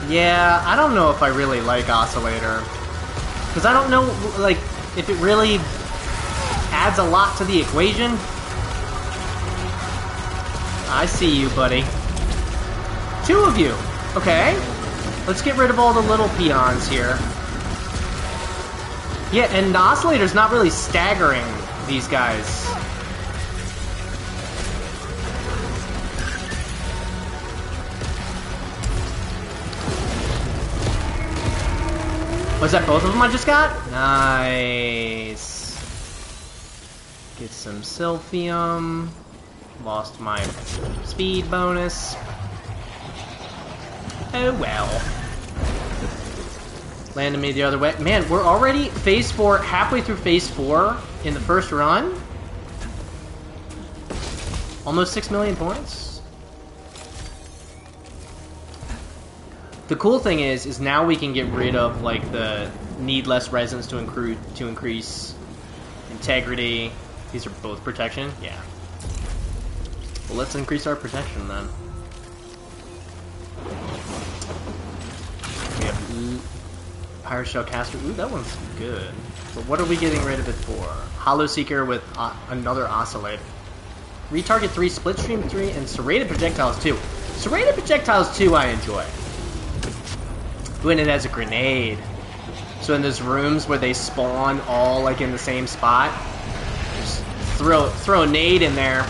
Yeah, I don't know if I really like Oscillator. Because I don't know, like, if it really adds a lot to the equation. I see you, buddy. 2 of you. Okay. Let's get rid of all the little peons here. Yeah, and the Oscillator's not really staggering these guys. Was that both of them I just got? Nice. Get some Silphium. Lost my speed bonus. Oh well. Landed me the other way. Man, we're already phase 4, halfway through phase 4 in the first run. Almost 6 million points. The cool thing is now we can get rid of like the need less resins to increase integrity. These are both protection. Yeah. Well, let's increase our protection then. We have Pirate Shell Caster. Ooh, that one's good. But what are we getting rid of it for? Hollow Seeker with another Oscillator. Retarget 3, Splitstream 3, and Serrated Projectiles 2. Serrated Projectiles 2 I enjoy. When it has a grenade. So in those rooms where they spawn all like in the same spot, just throw a nade in there.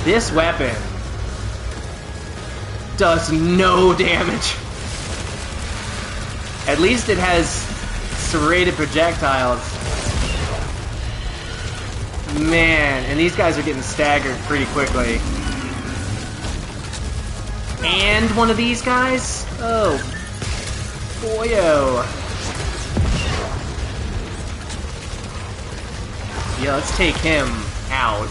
This weapon does no damage. At least it has serrated projectiles. Man, and these guys are getting staggered pretty quickly. And one of these guys? Oh, boyo. Yeah, let's take him out.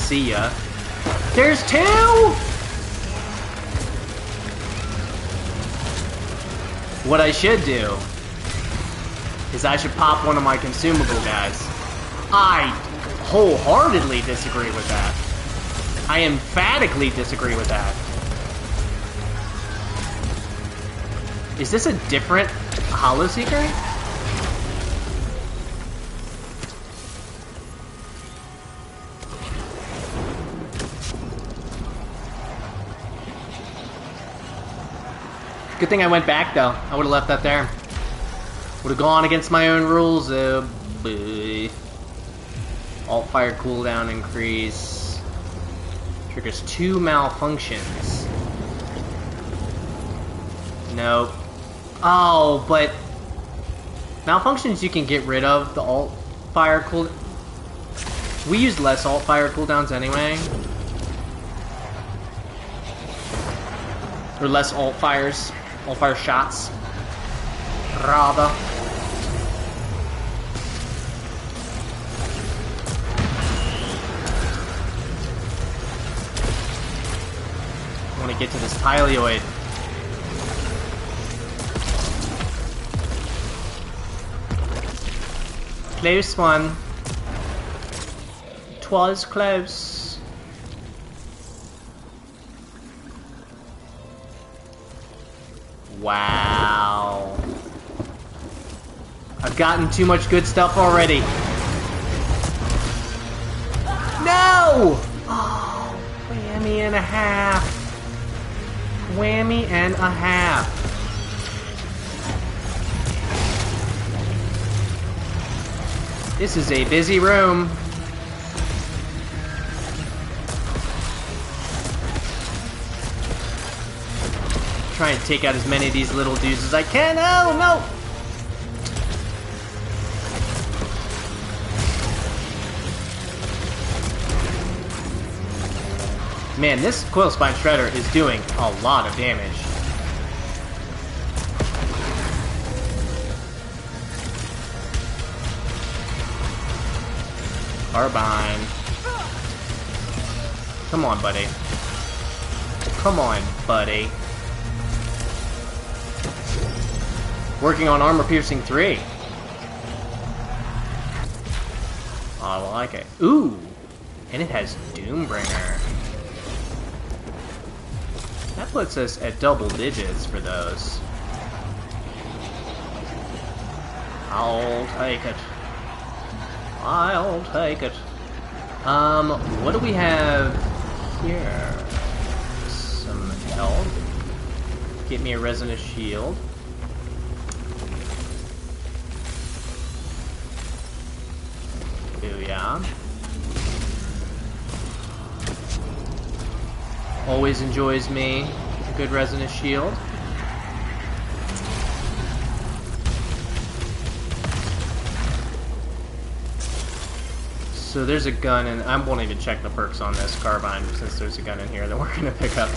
See ya. There's 2! What I should do is I should pop one of my consumable guys. I wholeheartedly disagree with that. I emphatically disagree with that. Is this a different Hollow Seeker? Good thing I went back though. I would have left that there. Would have gone against my own rules. Alt fire cooldown increase. Triggers 2 malfunctions. Nope. Oh, but malfunctions you can get rid of. The alt fire cooldown. We use less alt fire cooldowns anyway. Or less alt fire shots. Rather. I want to get to this Tyleoid. Close one. 'Twas close. Wow. I've gotten too much good stuff already. No! Oh, whammy and a half. Whammy and a half. This is a busy room. Trying to take out as many of these little dudes as I can. Oh, no! Man, this Coil Spine Shredder is doing a lot of damage. Carbine. Come on, buddy. Come on, buddy. Working on Armor Piercing 3. I like it. Ooh! And it has Doombringer. That puts us at double digits for those. I'll take it. I'll take it. What do we have here? Some health. Get me a Resonant Shield. Booyah. Always enjoys me a good Resonant Shield. So there's a gun, and I won't even check the perks on this Carbine since there's a gun in here that we're going to pick up.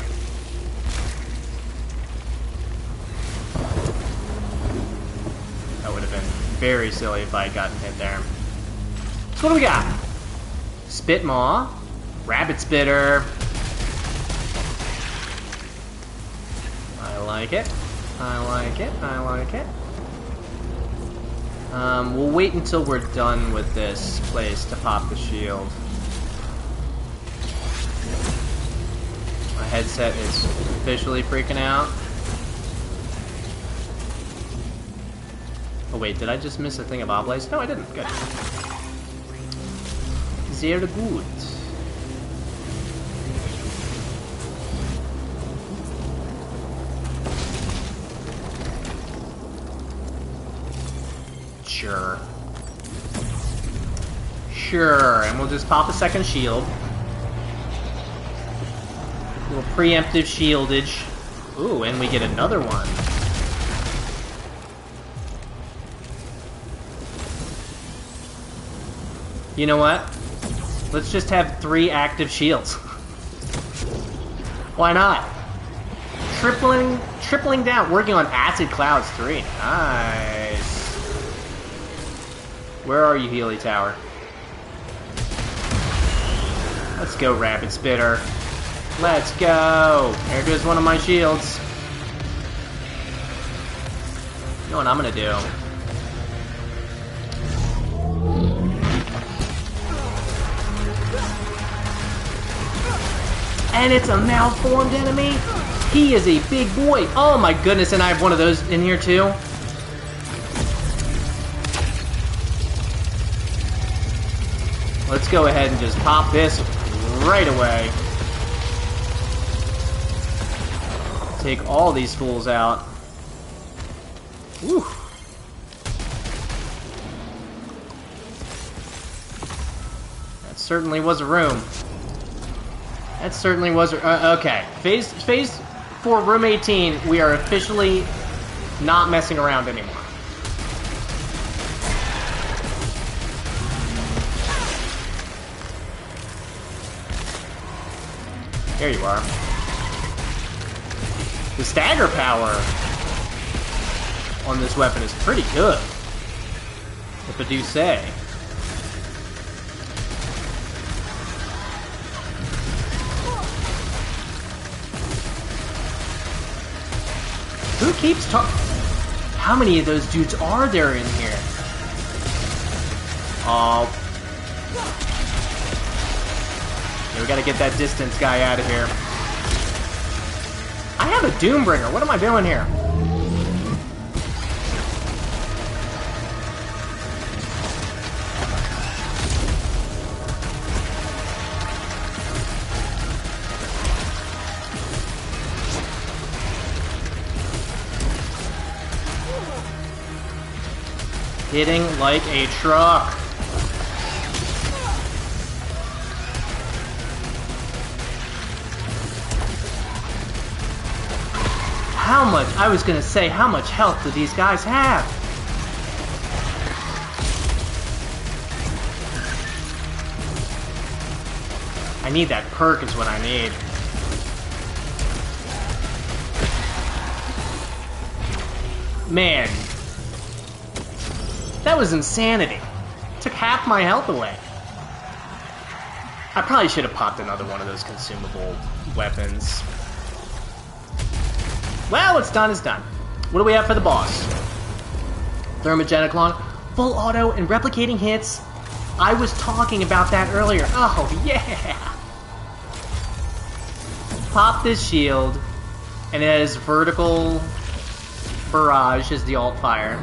That would have been very silly if I had gotten hit there. So what do we got? Spit Maw, Rabbit Spitter. I like it. I like it. I like it. We'll wait until we're done with this place to pop the shield. My headset is officially freaking out. Oh wait, did I just miss a thing of Oblaze? No, I didn't. Good. Sehr gut. Sure. Sure, and we'll just pop a second shield. A little preemptive shieldage. Ooh, and we get another one. You know what? Let's just have 3 active shields. Why not? Tripling down, working on Acid Clouds 3. Nice. Where are you, Healy Tower? Let's go, Rapid Spitter. Let's go! There goes one of my shields. You know what I'm gonna do? And it's a malformed enemy? He is a big boy! Oh my goodness, and I have one of those in here too? Let's go ahead and just pop this right away. Take all these fools out. Whew. That certainly was a room. That certainly was... okay. Phase 4, Room 18, we are officially not messing around anymore. There you are. The stagger power on this weapon is pretty good, if I do say. Who keeps talking? How many of those dudes are there in here? Oh. Yeah, we gotta get that distance guy out of here. I have a Doombringer. What am I doing here? Hitting like a truck. How much? I was gonna say, how much health do these guys have? I need that perk is what I need. Man. That was insanity. Took half my health away. I probably should have popped another one of those consumable weapons. Well, what's done is done. What do we have for the boss? Thermogeniclon, full auto and replicating hits. I was talking about that earlier. Oh, yeah! Pop this shield, and it has vertical barrage as the alt fire.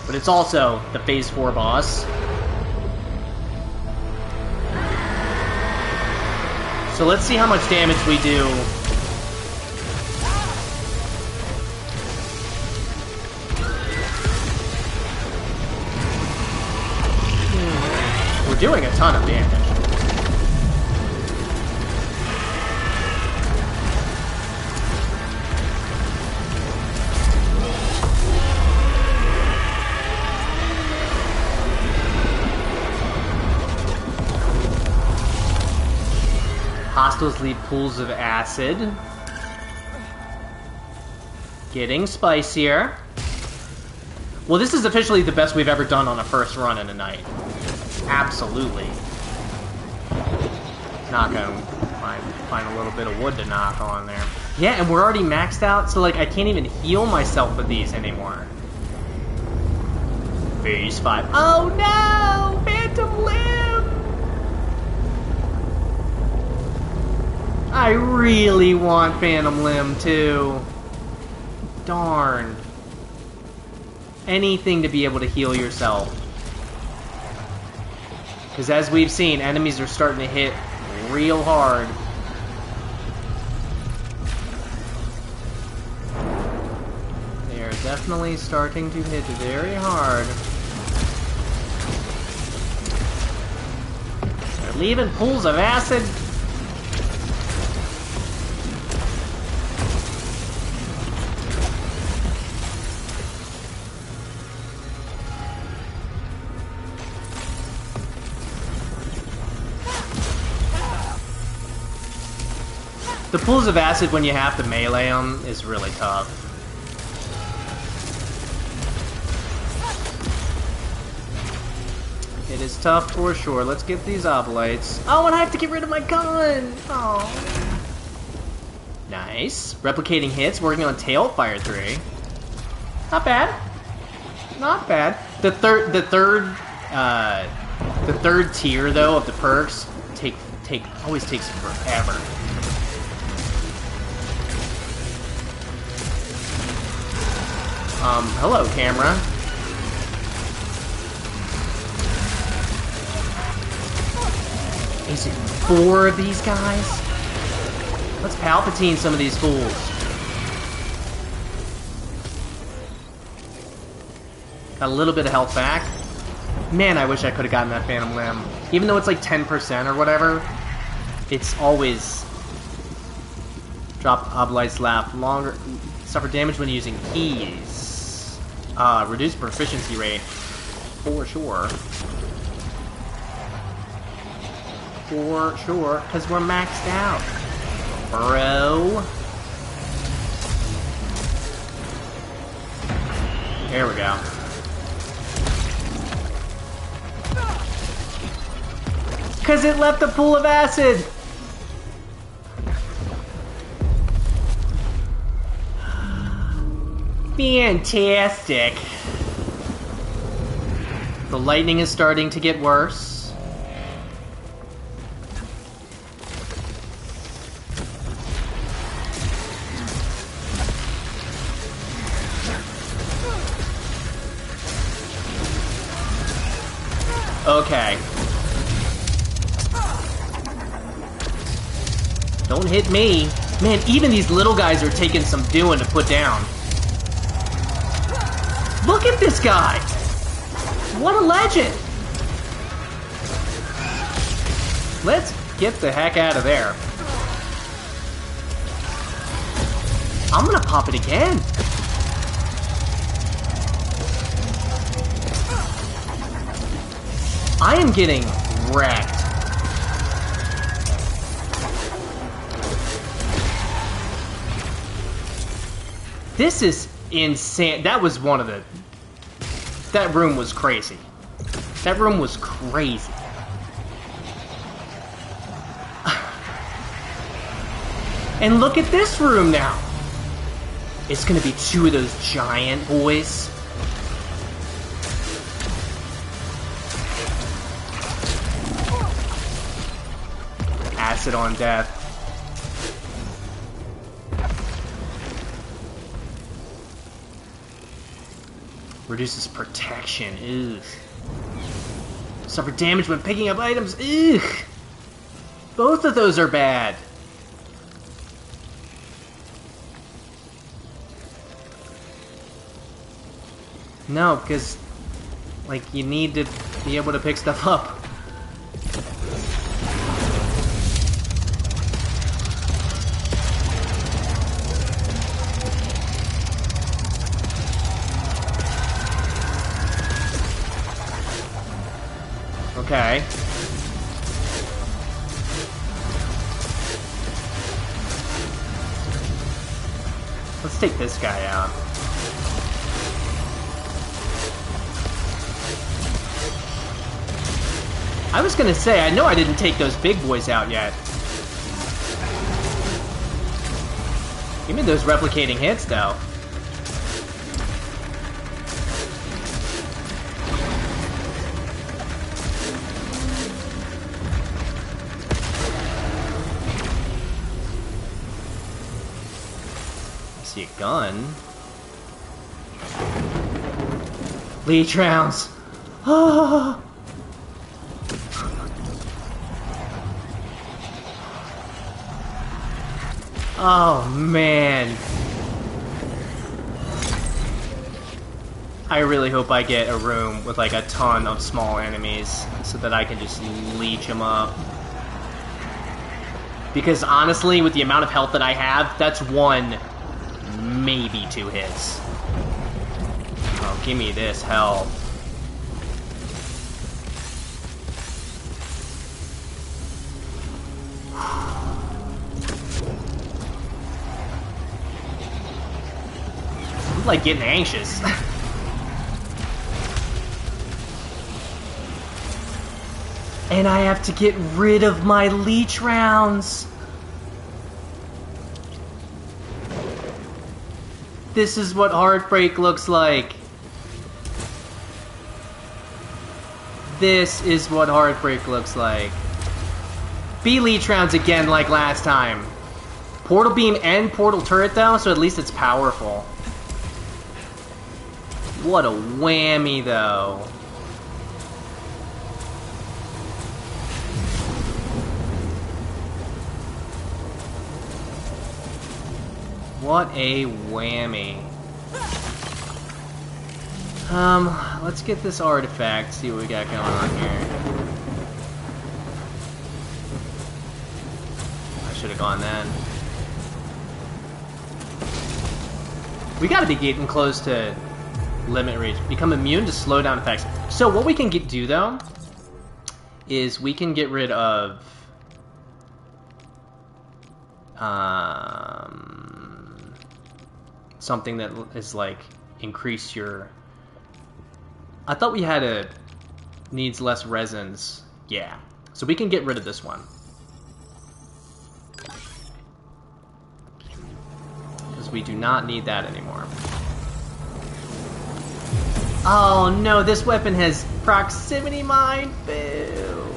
But it's also the Phase 4 boss. So let's see how much damage we do. We're doing a ton of damage. Hostiles leave pools of acid. Getting spicier. Well, this is officially the best we've ever done on a first run in a night. Absolutely. Not gonna find a little bit of wood to knock on there. Yeah, and we're already maxed out, so like I can't even heal myself with these anymore. Phase 5. Oh no! Phantom Limb! I really want Phantom Limb too. Darn. Anything to be able to heal yourself. Because as we've seen, enemies are starting to hit real hard. They are definitely starting to hit very hard. They're leaving pools of acid. The pools of acid when you have to melee them is really tough. It is tough for sure. Let's get these oblates. Oh, and I have to get rid of my gun! Oh. Nice. Replicating hits, working on Tailfire 3. Not bad. Not bad. The third tier though of the perks always takes forever. Hello, camera. Is it 4 of these guys? Let's Palpatine some of these fools. Got a little bit of health back. Man, I wish I could have gotten that Phantom Limb. Even though it's like 10% or whatever, It's always drop Oblight's laugh longer. Suffer damage when using keys. Reduce proficiency rate. For sure. For sure, because we're maxed out. Bro. There we go. Because it left a pool of acid! Fantastic. The lightning is starting to get worse. Okay. Don't hit me. Man, even these little guys are taking some doing to put down. Look at this guy! What a legend! Let's get the heck out of there. I'm gonna pop it again. I am getting wrecked. This is insane. That was one of the... That room was crazy. That room was crazy. And look at this room now. It's gonna be two of those giant boys. Acid on death. Reduces protection. Ugh. Suffer damage when picking up items. Ugh. Both of those are bad. No, because, like, you need to be able to pick stuff up. Okay. Let's take this guy out. I was gonna say, I know I didn't take those big boys out yet. Give me those replicating hits, though. I see a gun. Leech rounds. Oh. Oh, man. I really hope I get a room with, like, a ton of small enemies so that I can just leech them up. Because, honestly, with the amount of health that I have, that's one, maybe two hits. Oh, give me this health. Like getting anxious. And I have to get rid of my leech rounds. This is what heartbreak looks like. This is what heartbreak looks like. Be leech rounds again like last time. Portal beam and portal turret though, so at least it's powerful. What a whammy, though. What a whammy. Let's get this artifact, see what we got going on here. should have gone then. We gotta be getting close to limit reach. Become immune to slowdown effects. So what we can do though is we can get rid of something that is like increase your. I thought we had a needs less resins. Yeah, so we can get rid of this one because we do not need that anymore. Oh no, this weapon has proximity mine. Boo.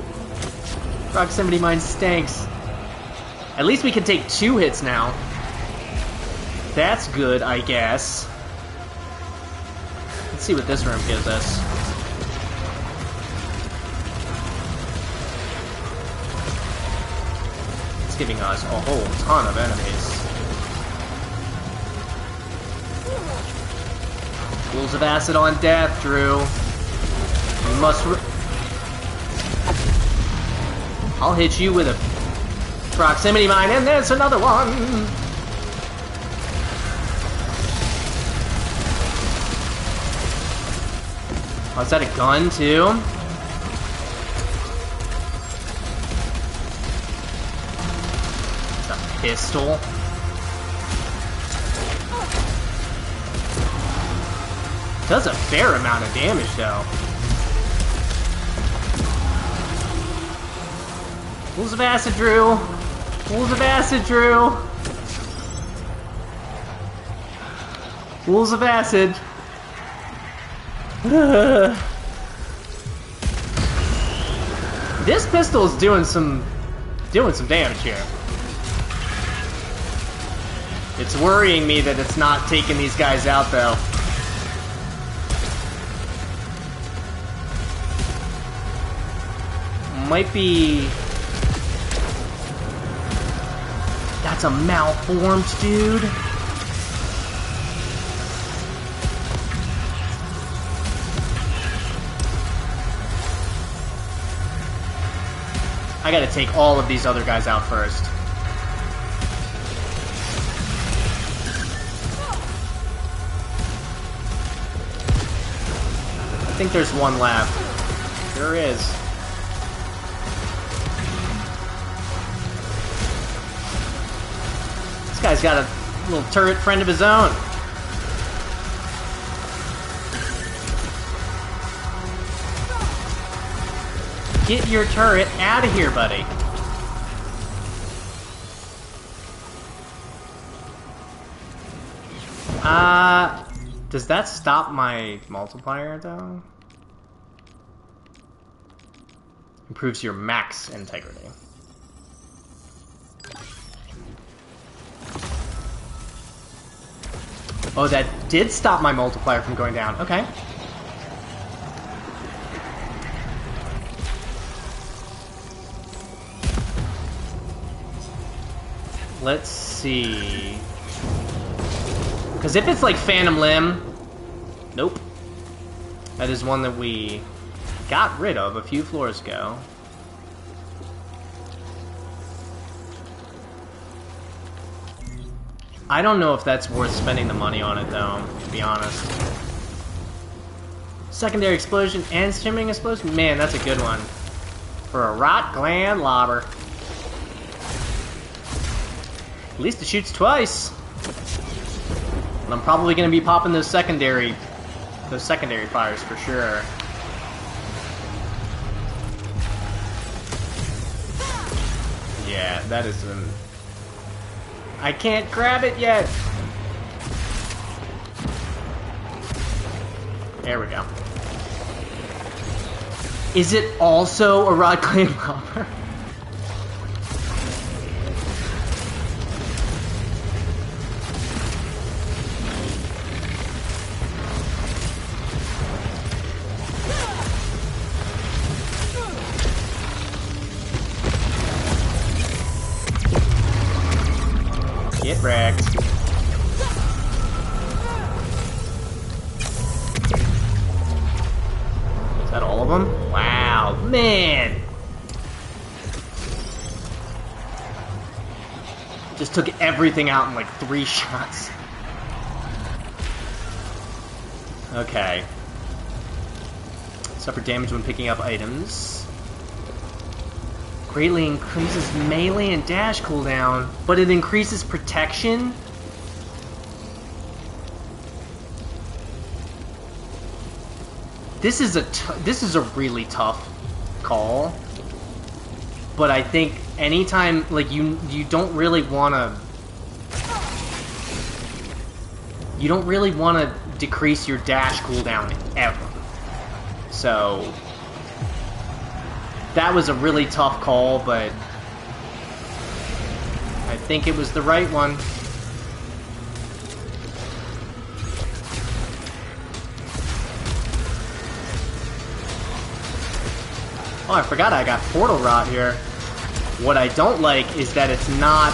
Proximity mine stinks. At least we can take 2 hits now. That's good, I guess. Let's see what this room gives us. It's giving us a whole ton of enemies. Pools of acid on death, Drew. You must. I'll hit you with a proximity mine, and there's another one. Oh, is that a gun too? It's a pistol. Does a fair amount of damage though. Pools of acid, Drew. Pools of acid, Drew. Pools of acid. This pistol is doing some damage here. It's worrying me that it's not taking these guys out though. Might be. That's a malformed dude. I gotta take all of these other guys out first. I think there's one left. There is. This guy's got a little turret friend of his own. Get your turret out of here, buddy. Does that stop my multiplier, though? Improves your max integrity. Oh, that did stop my multiplier from going down. Okay. Let's see. Because if it's like Phantom Limb, nope. That is one that we got rid of a few floors ago. I don't know if that's worth spending the money on it, though, to be honest. Secondary explosion and shimmering explosion? Man, that's a good one. For a rot gland lobber. At least it shoots twice. And I'm probably going to be popping those secondary fires for sure. Yeah, that is an... I can't grab it yet! There we go. Is it also a rod claim lobber? Get wrecked. Is that all of them? Wow, man! Just took everything out in like 3 shots. Okay. Suffer damage when picking up items. Greatly increases melee and dash cooldown, but it increases protection? This is a really tough call. But I think anytime, like, you don't really want to decrease your dash cooldown ever. So that was a really tough call, but I think it was the right one. Oh, I forgot I got Portal Rot here. What I don't like is that it's not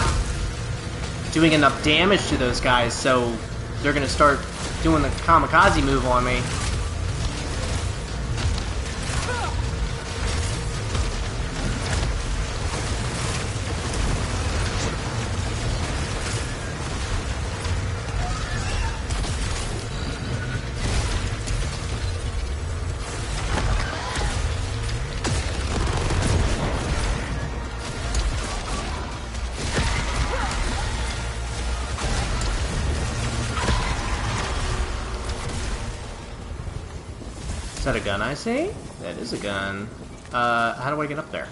doing enough damage to those guys, so they're gonna start doing the kamikaze move on me. Is that a gun I see? That is a gun. How do I get up there?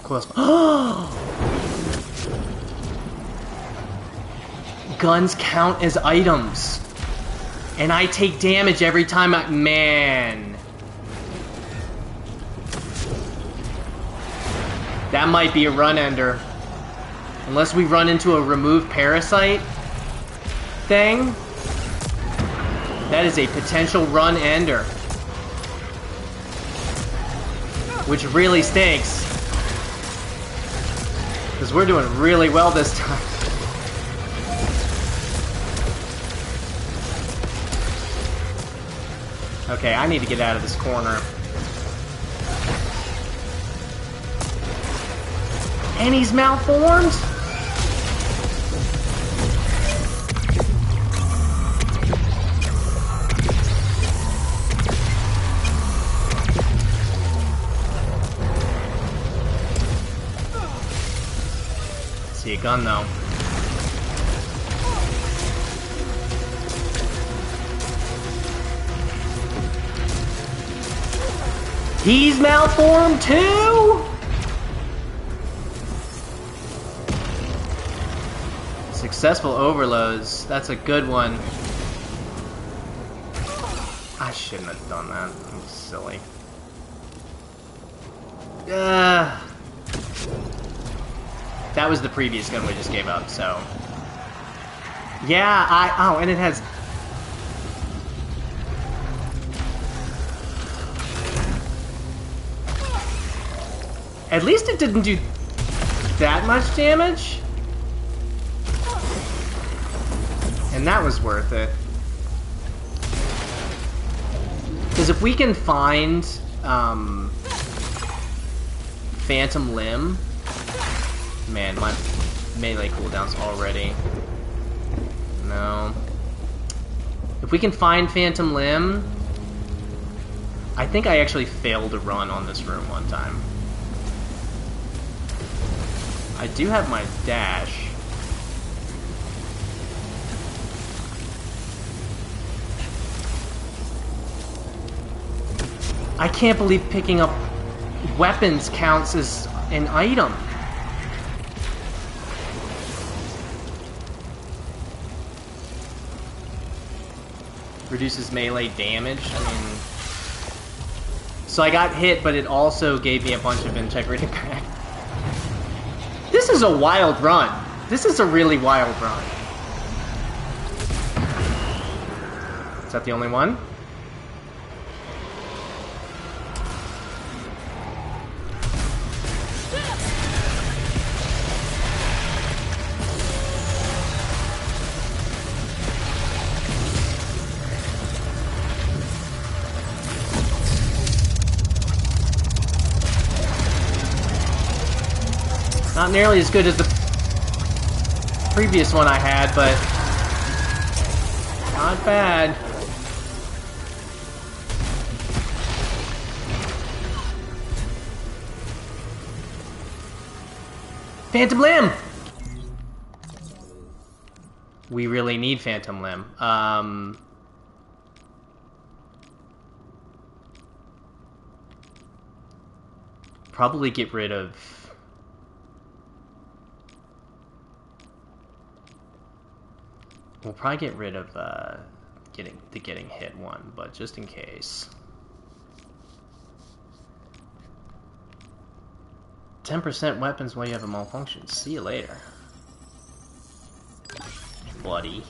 Close. Guns count as items. And I take damage every time I... Man. That might be a run ender. Unless we run into a remove parasite thing. That is a potential run ender. Which really stinks. Because we're doing really well this time. Okay, I need to get out of this corner. And he's malformed? See a gun though. He's malformed too? Successful overloads. That's a good one. I shouldn't have done that. I'm silly. That was the previous gun we just gave up, so... Yeah, oh, and it has... At least it didn't do that much damage. And that was worth it. Because if we can find Phantom Limb... Man, my melee cooldown's already... No. If we can find Phantom Limb... I think I actually failed a run on this room one time. I do have my dash. I can't believe picking up weapons counts as an item. Reduces melee damage. I mean... So I got hit, but it also gave me a bunch of integrity back. This is a wild run. This is a really wild run. Is that the only one? Not nearly as good as the previous one I had, but not bad. Phantom Limb! We really need Phantom Limb. Probably get rid of... We'll probably get rid of getting hit one, but just in case. 10% weapons while you have a malfunction. See you later, buddy.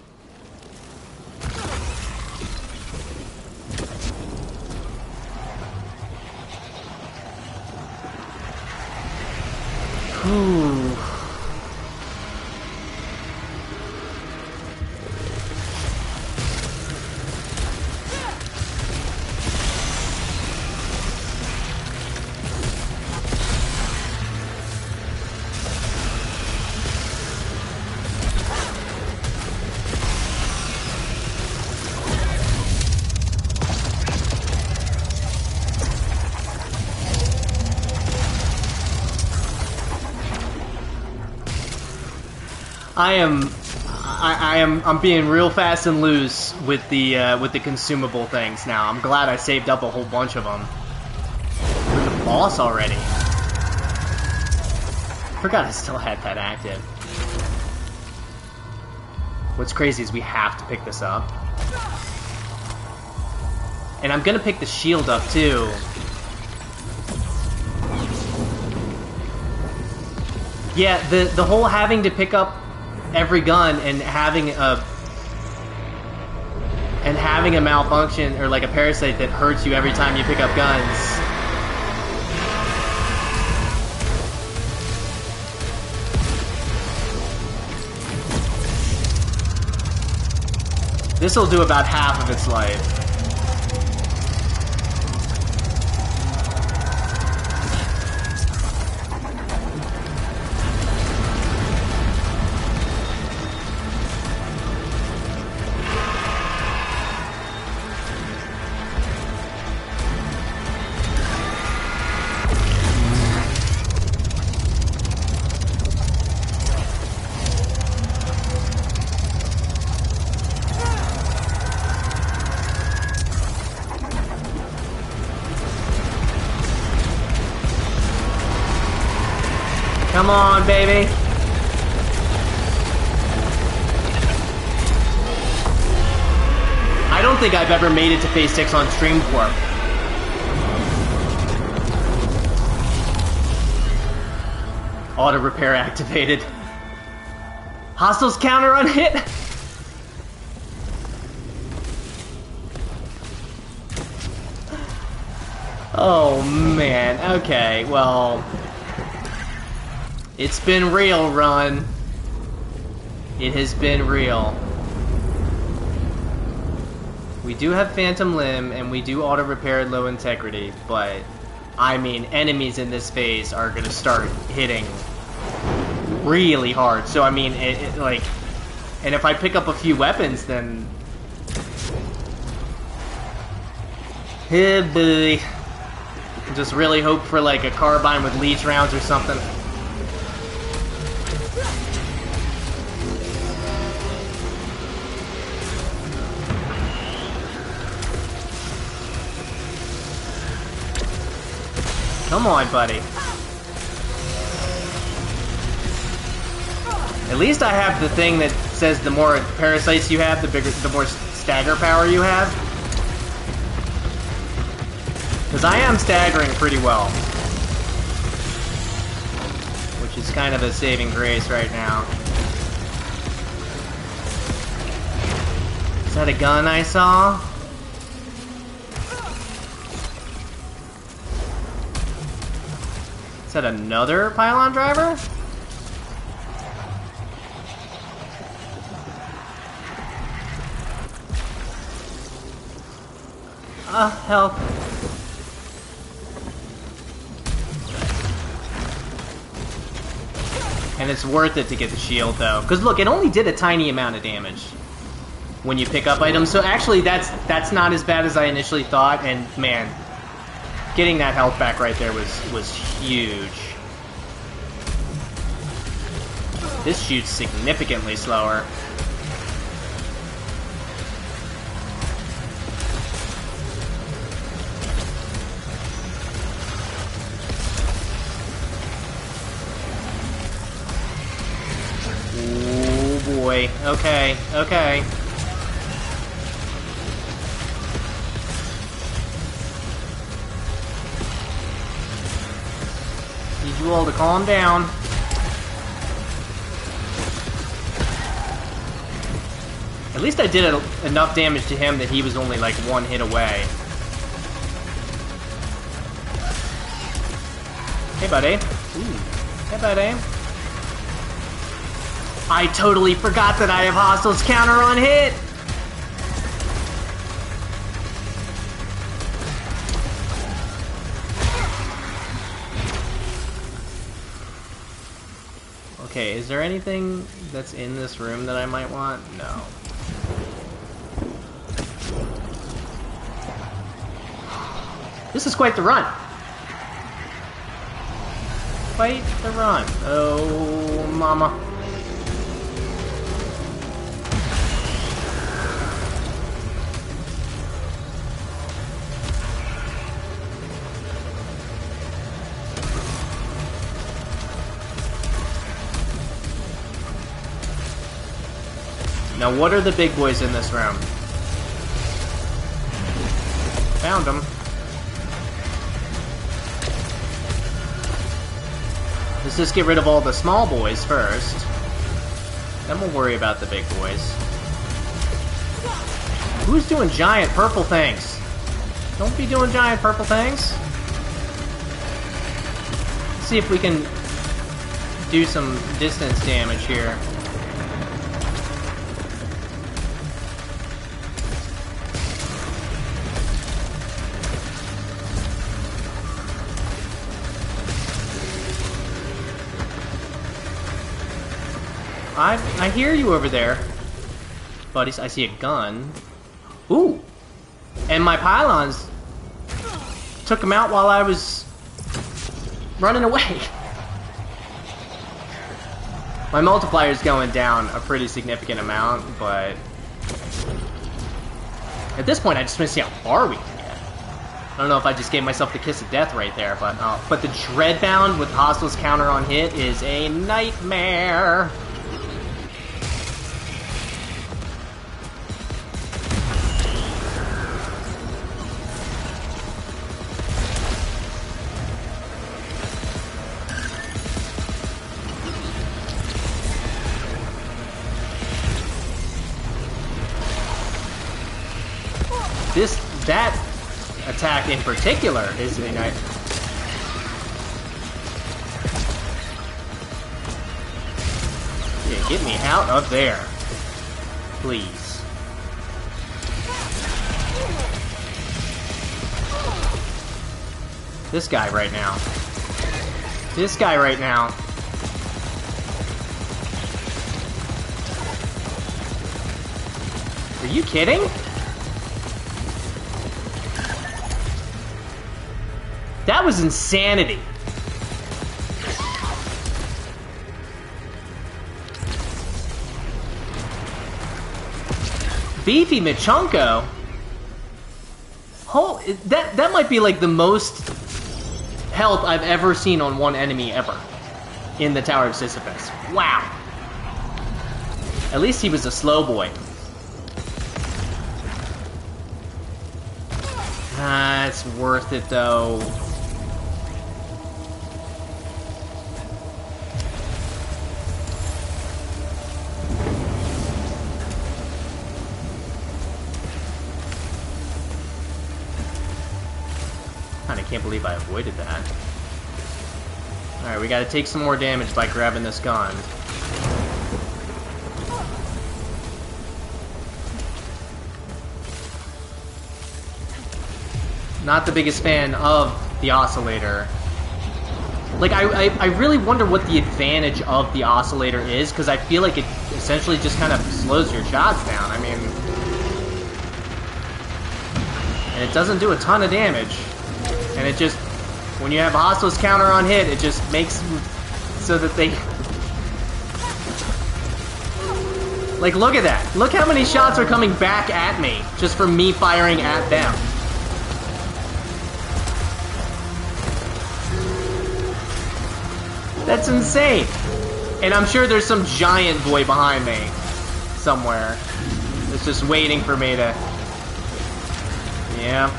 Whew. I'm being real fast and loose with the consumable things now. I'm glad I saved up a whole bunch of them. We're the boss already. Forgot I still had that active. What's crazy is we have to pick this up. And I'm gonna pick the shield up too. Yeah, the whole having to pick up every gun and having a malfunction or like a parasite that hurts you every time you pick up guns. This'll do about half of its life. Come on, baby. I don't think I've ever made it to phase 6 on stream before. Auto repair activated. Hostiles counter on hit. Oh man, okay, well... It's been real, Run. It has been real. We do have Phantom Limb, and we do auto-repair at low integrity, but... I mean, enemies in this phase are gonna start hitting really hard. So, I mean, like... And if I pick up a few weapons, then... Hey, boy. Just really hope for, like, a carbine with leech rounds or something. Come on, buddy. At least I have the thing that says the more parasites you have, the more stagger power you have. Because I am staggering pretty well. Which is kind of a saving grace right now. Is that a gun I saw? Is that another pylon driver? Help. And it's worth it to get the shield, though. Because, look, it only did a tiny amount of damage when you pick up items. So, actually, that's not as bad as I initially thought. And, man, getting that health back right there was huge. This shoots significantly slower. Boy. Okay, okay. Need you all to calm down. At least I did enough damage to him that he was only like one hit away. Hey, buddy. Ooh. Hey, buddy. I totally forgot that I have Hostile's counter on hit! Okay, is there anything that's in this room that I might want? No. This is quite the run. Quite the run. Oh, mama. Now, what are the big boys in this room? Found them. Let's just get rid of all the small boys first. Then we'll worry about the big boys. Who's doing giant purple things? Don't be doing giant purple things. Let's see if we can do some distance damage here. I hear you over there. Buddies, I see a gun. Ooh! And my pylons took him out while I was running away. My multiplier's going down a pretty significant amount, but at this point I just want to see how far we can get. I don't know if I just gave myself the kiss of death right there, but the Dreadbound with Hostile's counter on hit is a nightmare. That attack in particular is a nice. Yeah, get me out of there, please. This guy right now. This guy right now. Are you kidding? That was insanity. Beefy Machunko. That might be like the most health I've ever seen on one enemy ever in the Tower of Sisyphus. Wow. At least he was a slow boy. It's worth it though. I can't believe I avoided that. Alright, we gotta take some more damage by grabbing this gun. Not the biggest fan of the oscillator. Like, I really wonder what the advantage of the oscillator is, because I feel like it essentially just kind of slows your shots down. I mean... And it doesn't do a ton of damage. And it just... When you have hostiles counter on hit, it just makes so that they... Like, look at that. Look how many shots are coming back at me, just from me firing at them. That's insane. And I'm sure there's some giant boy behind me somewhere that's just waiting for me to... Yeah.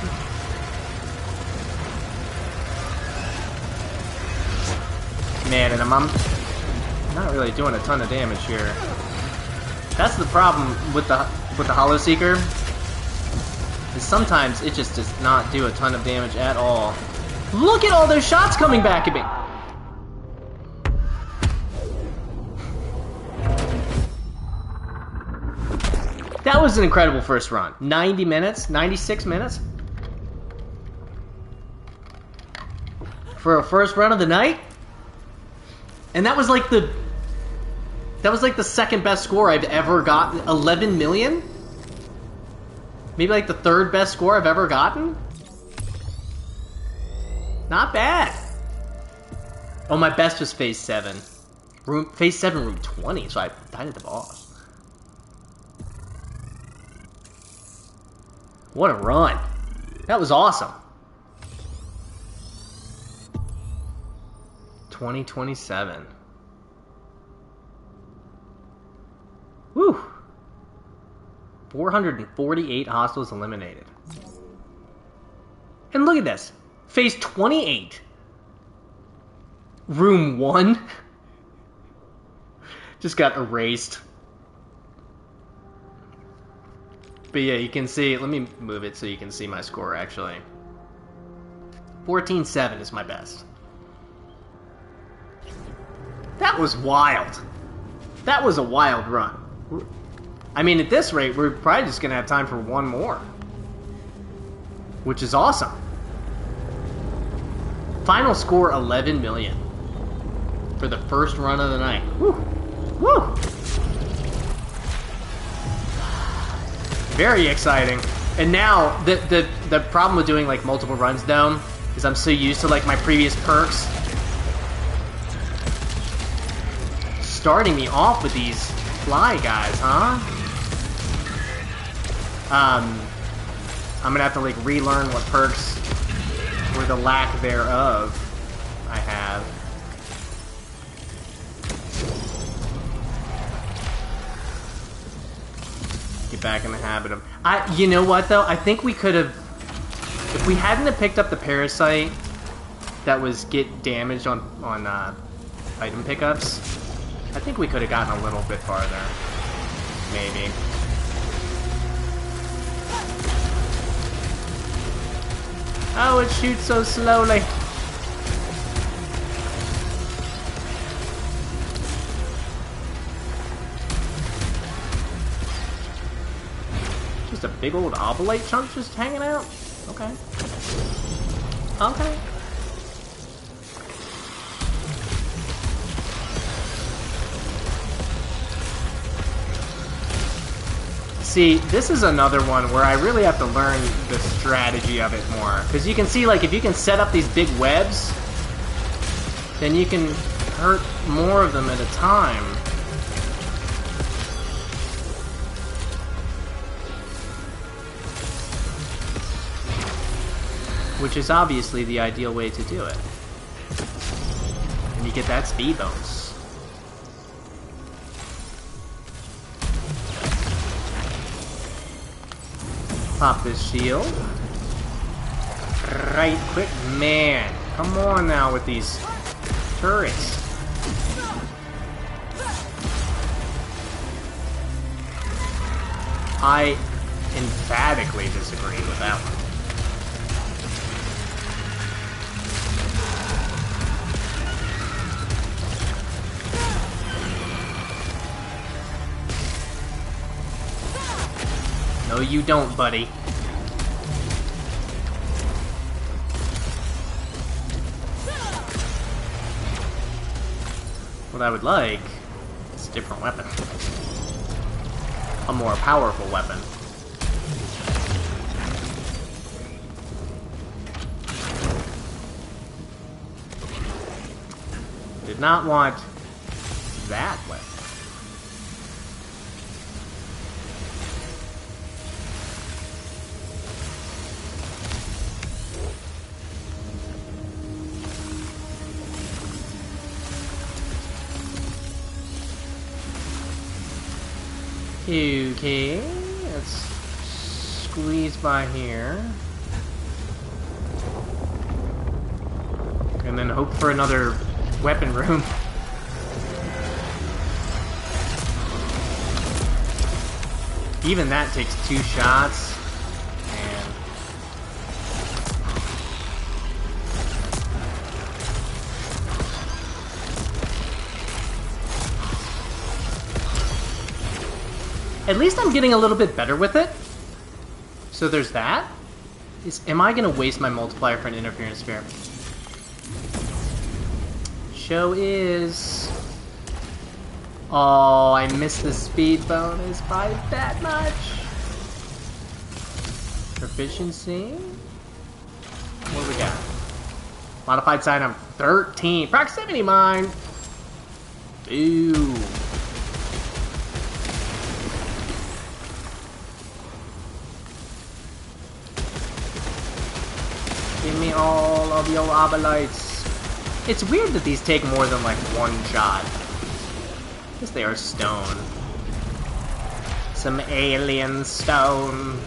Man, and I'm not really doing a ton of damage here. That's the problem with the Hollow Seeker. Is sometimes it just does not do a ton of damage at all. Look at all those shots coming back at me. That was an incredible first run. 90 minutes? 96 minutes? For a first run of the night? And that was like the... That was like the second best score I've ever gotten. 11 million? Maybe like the third best score I've ever gotten? Not bad. Oh, my best was Phase 7. Phase 7, Room 20, so I died at the boss. What a run. That was awesome. 2027. Whew. 448 hostiles eliminated. And look at this. Phase 28. Room 1. Just got erased. But yeah, you can see... Let me move it so you can see my score, actually. 14-7 is my best. That was wild. That was a wild run. I mean, at this rate, we're probably just going to have time for one more. Which is awesome. Final score, 11 million. For the first run of the night. Woo! Woo! Very exciting. And now, the problem with doing, like, multiple runs, though, is I'm so used to, like, my previous perks. Starting me off with these fly guys, huh? I'm gonna have to, like, relearn what perks, or the lack thereof, I have. Get back in the habit of... You know what, though? I think we could have... If we hadn't have picked up the parasite that was get damaged on item pickups, I think we could have gotten a little bit farther. Maybe. Oh, it shoots so slowly. Just a big old oblate chunk just hanging out? Okay. Okay. See, this is another one where I really have to learn the strategy of it more. Because you can see, like, if you can set up these big webs, then you can hurt more of them at a time. Which is obviously the ideal way to do it. And you get that speed bonus. Pop this shield. Right quick. Man, come on now with these turrets. I emphatically disagree with that one. No, you don't, buddy. What I would like is a different weapon. A more powerful weapon. Did not want that weapon. Okay, let's squeeze by here. And then hope for another weapon room. Even that takes 2 shots. And at least I'm getting a little bit better with it. So there's that. Am I going to waste my multiplier for an interference sphere? Show is... Oh, I missed the speed bonus by that much. Proficiency. What do we got? Modified side, I'm 13. Proximity mine. Ooh. Give me all of your obolites. It's weird that these take more than like 1 shot. I guess they are stone. Some alien stone.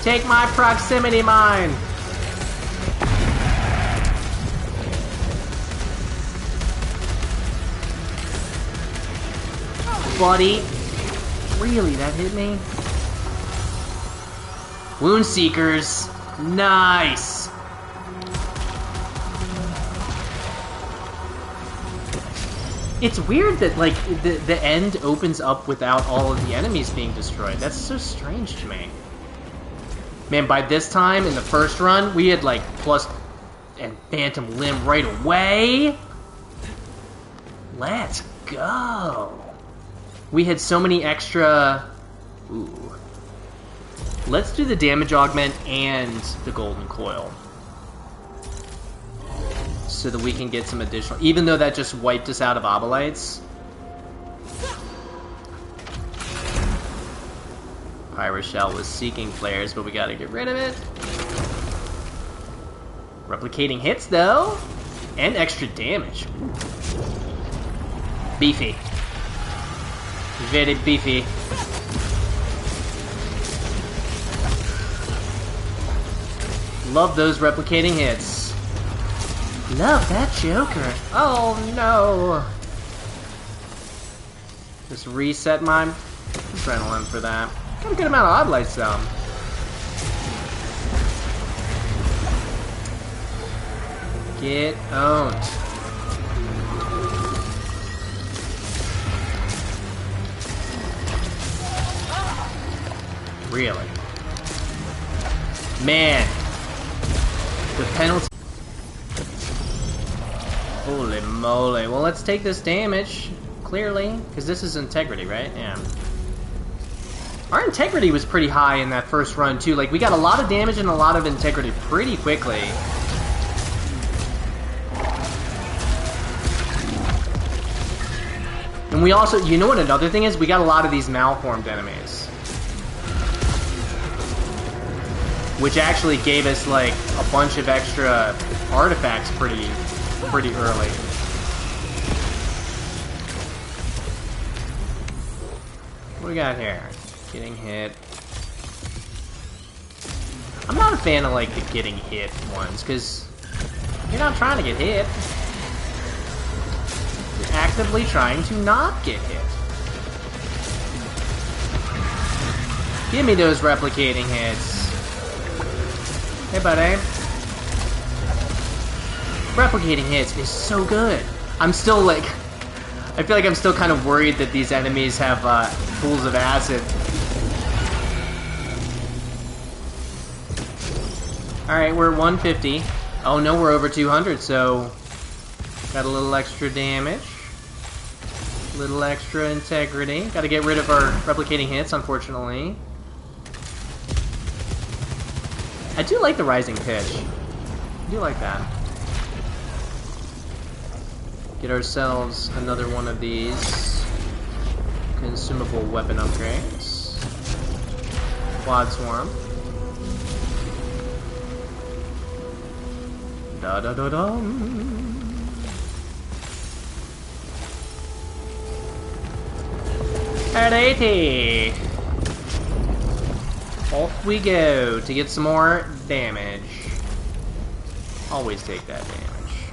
Take my proximity mine! Buddy. Really, that hit me? Wound Seekers. Nice! It's weird that, like, the end opens up without all of the enemies being destroyed. That's so strange to me. Man, by this time, in the first run, we had, like, plus and Phantom Limb right away. Let's go. We had so many extra... Ooh. Let's do the damage augment and the golden coil. So that we can get some additional... Even though that just wiped us out of obolites. Pyroshell was seeking flares, but we gotta get rid of it. Replicating hits, though. And extra damage. Ooh. Beefy. Very beefy. Love those replicating hits. Love that Joker. Oh no. Just reset my adrenaline for that. Got a good amount of obolites though. Get owned. Really? Man. The penalty. Holy moly. Well, let's take this damage, clearly, because this is integrity, right? Yeah. Our integrity was pretty high in that first run, too. Like, we got a lot of damage and a lot of integrity pretty quickly. And we also, you know what another thing is? We got a lot of these malformed enemies. Which actually gave us, like, a bunch of extra artifacts pretty early. What do we got here? Getting hit. I'm not a fan of, like, the getting hit ones, because you're not trying to get hit. You're actively trying to not get hit. Give me those replicating hits. Hey, buddy. Replicating hits is so good. I'm still, like... I feel like I'm still kind of worried that these enemies have pools of acid. Alright, we're at 150. Oh no, we're over 200, so... Got a little extra damage. A little extra integrity. Gotta get rid of our replicating hits, unfortunately. I do like the rising pitch. I do like that. Get ourselves another one of these consumable weapon upgrades. Quad Swarm. Da-da-da-dum. At 80. Off we go to get some more damage. Always take that damage.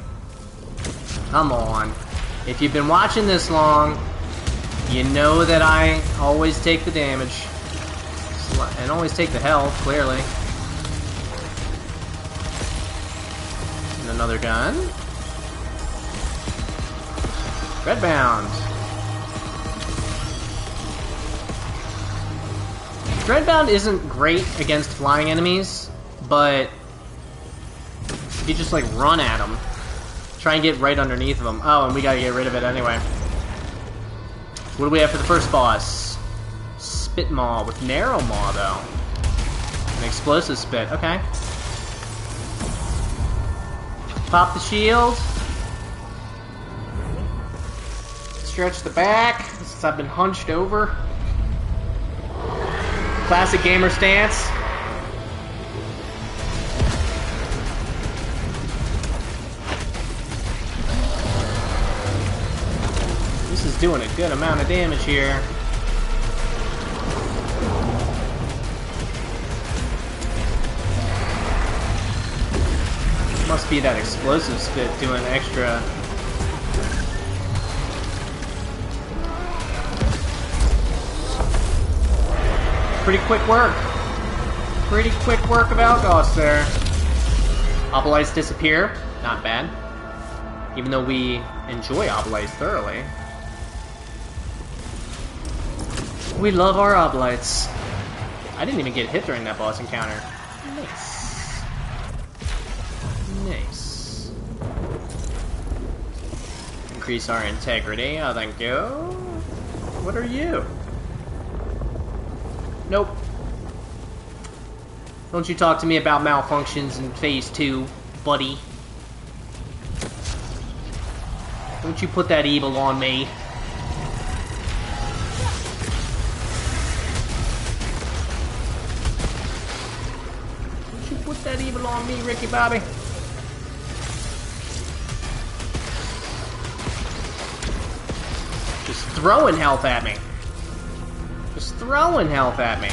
Come on. If you've been watching this long, you know that I always take the damage. And always take the health, clearly. And another gun. Dreadbound. Dreadbound isn't great against flying enemies, but if you just like run at them, try and get right underneath them. Oh, and we gotta get rid of it anyway. What do we have for the first boss? Spit Maw with Narrow Maw, though. An explosive spit, okay. Pop the shield. Stretch the back, since I've been hunched over. Classic gamer stance. This is doing a good amount of damage here. Must be that explosive spit doing extra. Pretty quick work. Pretty quick work of Algos there. Obelites disappear. Not bad. Even though we enjoy Obelites thoroughly. We love our Obelites. I didn't even get hit during that boss encounter. Nice. Nice. Increase our integrity. Oh, thank you. What are you? Nope. Don't you talk to me about malfunctions in Phase 2, buddy. Don't you put that evil on me. Don't you put that evil on me, Ricky Bobby. Just throwing health at me. Just throwing health at me.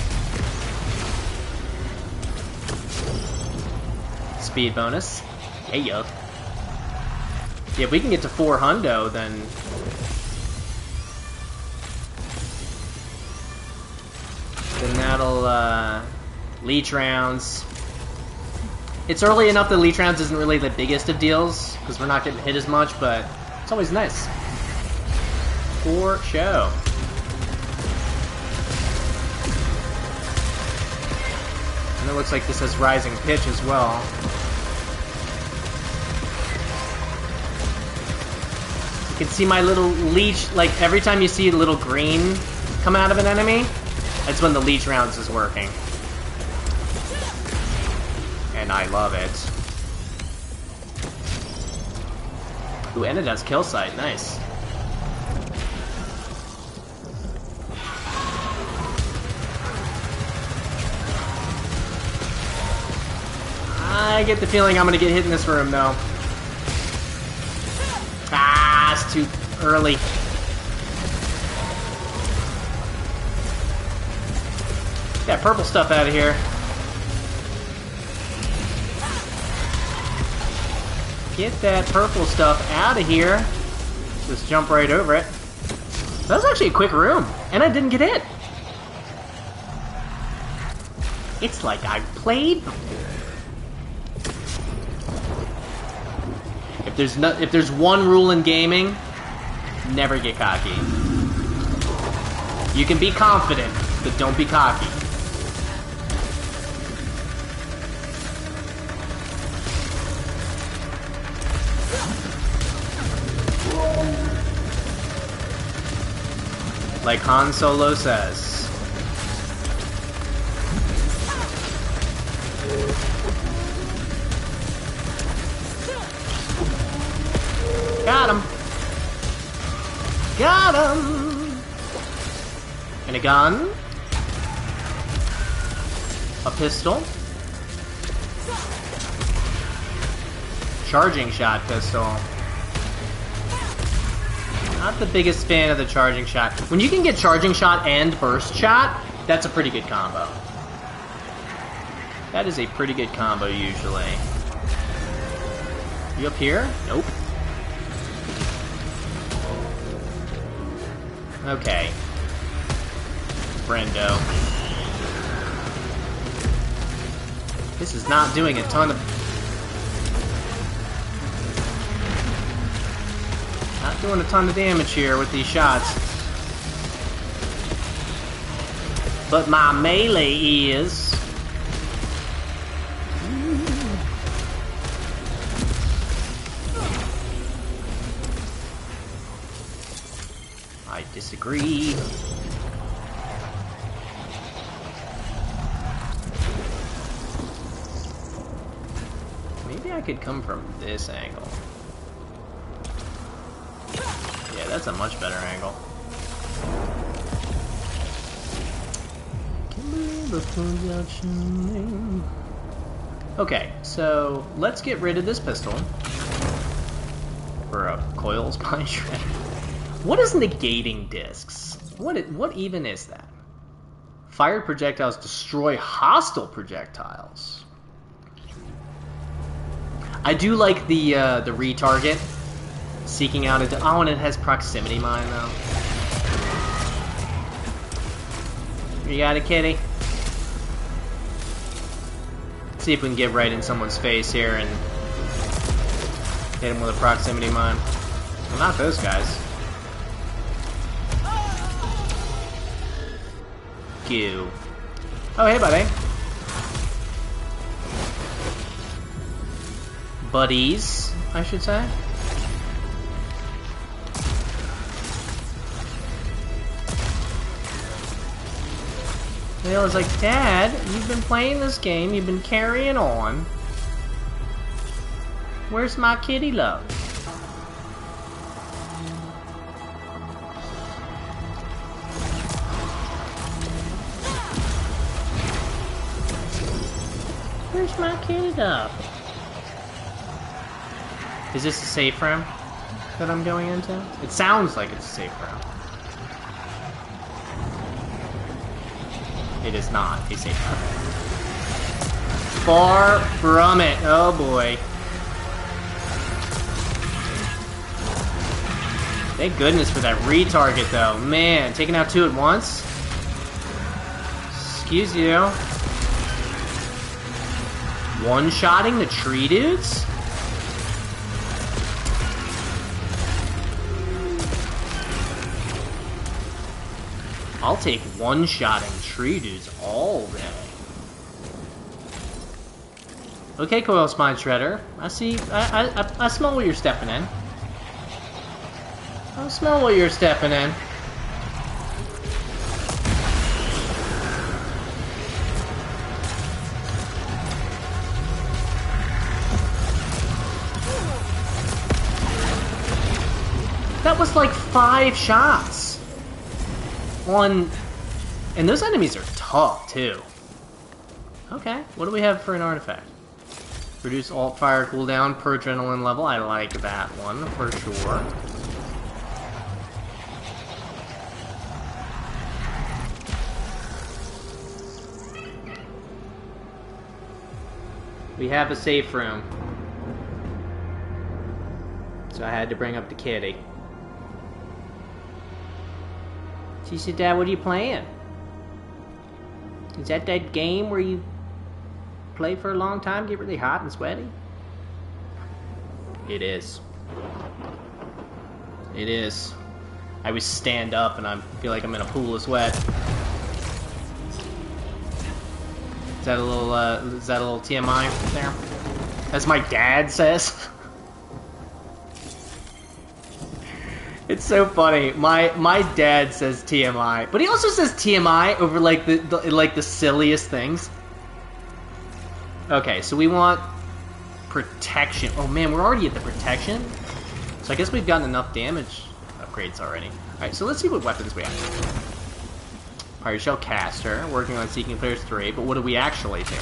Speed bonus. Yeah. Yeah, if we can get to 4 hundo, then... then that'll, leech rounds. It's early enough that leech rounds isn't really the biggest of deals, because we're not getting hit as much, but it's always nice. For show. And it looks like this has rising pitch as well. You can see my little leech, like every time you see a little green come out of an enemy, that's when the leech rounds is working. And I love it. Ooh, and it has kill sight, nice. I get the feeling I'm gonna get hit in this room, though. Ah, it's too early. Get that purple stuff out of here. Get that purple stuff out of here. Just jump right over it. That was actually a quick room, and I didn't get hit. It's like I've played before. If there's one rule in gaming, never get cocky. You can be confident, but don't be cocky. Like Han Solo says. Got him! Got him! And a gun. A pistol. Charging shot pistol. Not the biggest fan of the charging shot. When you can get charging shot and burst shot, that's a pretty good combo. That is a pretty good combo usually. You up here? Nope. Okay. Brendo. This is not doing a ton of... Not doing a ton of damage here with these shots. But my melee is... I disagree. Maybe I could come from this angle. Yeah, that's a much better angle. Okay, so let's get rid of this pistol for a coil spine shredder. What is negating discs? What even is that? Fired projectiles destroy hostile projectiles. I do like the retarget. Seeking out a... Oh, and it has proximity mine, though. You got it, kitty? Let's see if we can get right in someone's face here and hit him with a proximity mine. Well, not those guys. Goo. Oh, hey, buddy. Buddies, I should say. They was like, Dad, you've been playing this game, you've been carrying on. Where's my kitty love? Where's my kitty love? Is this a safe room that I'm going into? It sounds like it's a safe room. It is not a safe room. Far from it. Oh boy. Thank goodness for that retarget though. Man, taking out two at once? Excuse you. One-shotting the tree dudes? I'll take one-shotting tree dudes all day. Okay, Coil Spine Shredder. I see. I smell what you're stepping in. I smell what you're stepping in. That was like 5 shots. And those enemies are tough too. Okay, what do we have for an artifact? Reduce alt fire cooldown per adrenaline level. I like that one for sure. We have a safe room. So I had to bring up the kitty. She said, Dad, what are you playing? Is that game where you play for a long time, get really hot and sweaty? It is. It is. I always stand up and I feel like I'm in a pool of sweat. Is that a little TMI there? As my dad says. It's so funny. My dad says TMI, but he also says TMI over like the silliest things. Okay, so we want protection. Oh man, we're already at the protection. So I guess we've gotten enough damage upgrades already. All right, so let's see what weapons we have. Pirate Shell Caster, working on Seeking Players 3, but what do we actually do?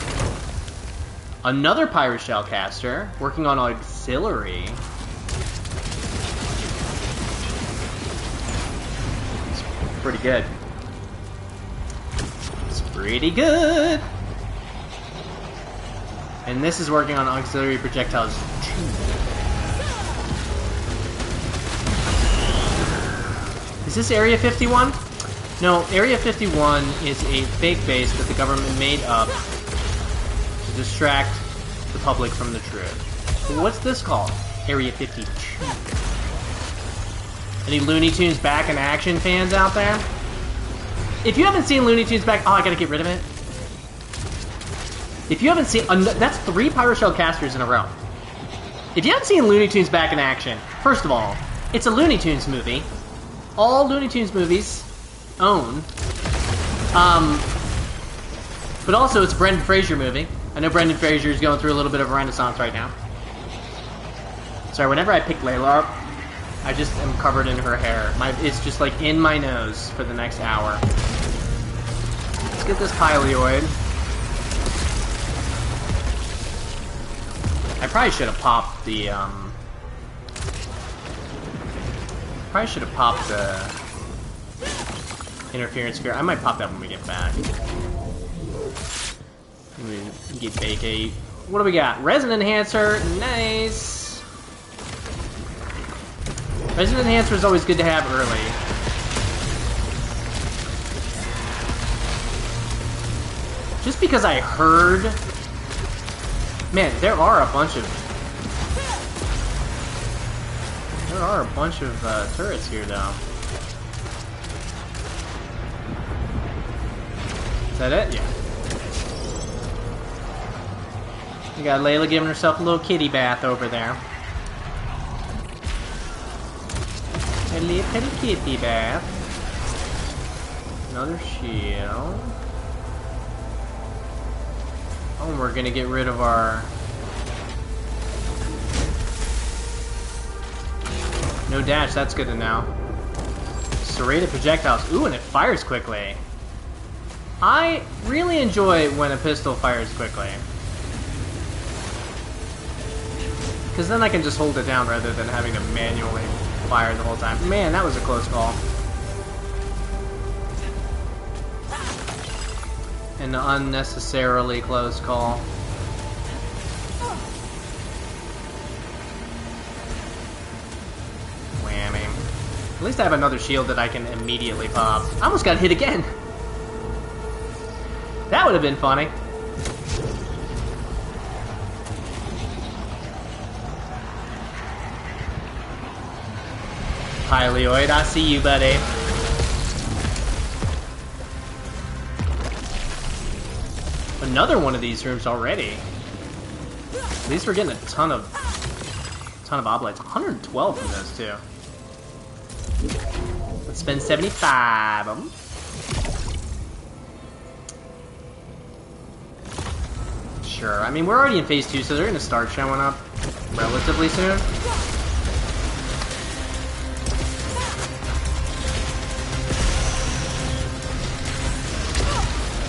Another Pirate Shell Caster, working on Auxiliary. Pretty good. It's pretty good. And this is working on Auxiliary Projectiles 2. Is this Area 51? No, Area 51 is a fake base that the government made up to distract the public from the truth. But what's this called? Area 52. Any Looney Tunes Back in Action fans out there? If you haven't seen Looney Tunes Back... Oh, I gotta get rid of it. If you haven't seen... That's 3 Pirate Shell Casters in a row. If you haven't seen Looney Tunes Back in Action, first of all, it's a Looney Tunes movie. All Looney Tunes movies own. But also, it's a Brendan Fraser movie. I know Brendan Fraser is going through a little bit of a renaissance right now. Sorry, whenever I pick Layla up, I just am covered in her hair. It's just like in my nose for the next hour. Let's get this Pyleoid. I probably should have popped the, probably should have popped the interference sphere. I might pop that when we get back. We get vacate. What do we got? Resin Enhancer. Nice. Resin Enhancer is always good to have early. Just because I heard... Man, there are a bunch of turrets here, though. Is that it? Yeah. We got Layla giving herself a little kitty bath over there. A little kitty bath. Another shield. Oh, and we're gonna get rid of our... No dash, that's good to know. Serrated projectiles. Ooh, and it fires quickly. I really enjoy when a pistol fires quickly. Because then I can just hold it down rather than having to manually fire the whole time. Man, that was a close call. An unnecessarily close call. Whammy. At least I have another shield that I can immediately pop. I almost got hit again. That would have been funny. Pyleoid, I see you, buddy. Another one of these rooms already. At least we're getting a ton of oblates. 112 from those too. Let's spend 75 of them. Sure. I mean, we're already in phase 2, so they're gonna start showing up relatively soon.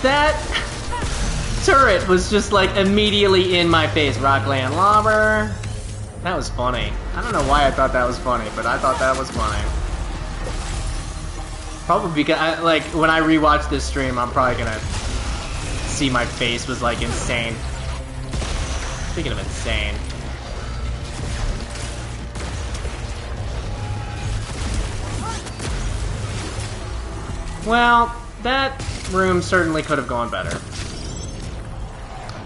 That turret was just like immediately in my face. Rockland Lobber. That was funny. I don't know why I thought that was funny, but I thought that was funny. Probably because, like, when I rewatch this stream, I'm probably gonna see my face was like insane. Speaking of insane. Well, that room certainly could have gone better.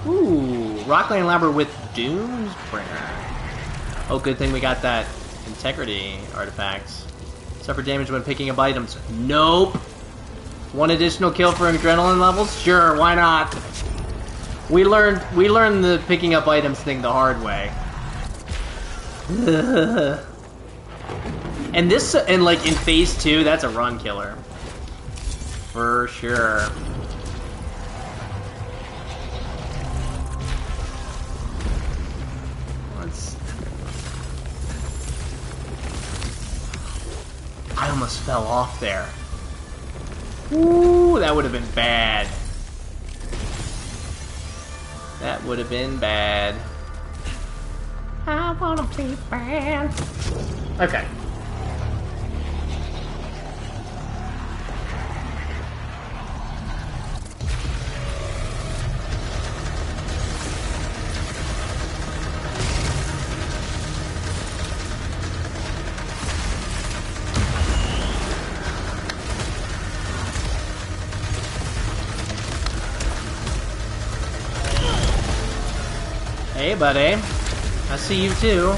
Ooh, Rockland Labber with Doomsbringer. Oh, good thing we got that integrity artifact. Suffer damage when picking up items. Nope. One additional kill for adrenaline levels? Sure, why not? We learned the picking up items thing the hard way. And this, and like in phase 2, that's a run killer. For sure. I almost fell off there. Ooh, that would have been bad. That would have been bad. I wanna be bad. Okay. Hey, buddy. I see you too.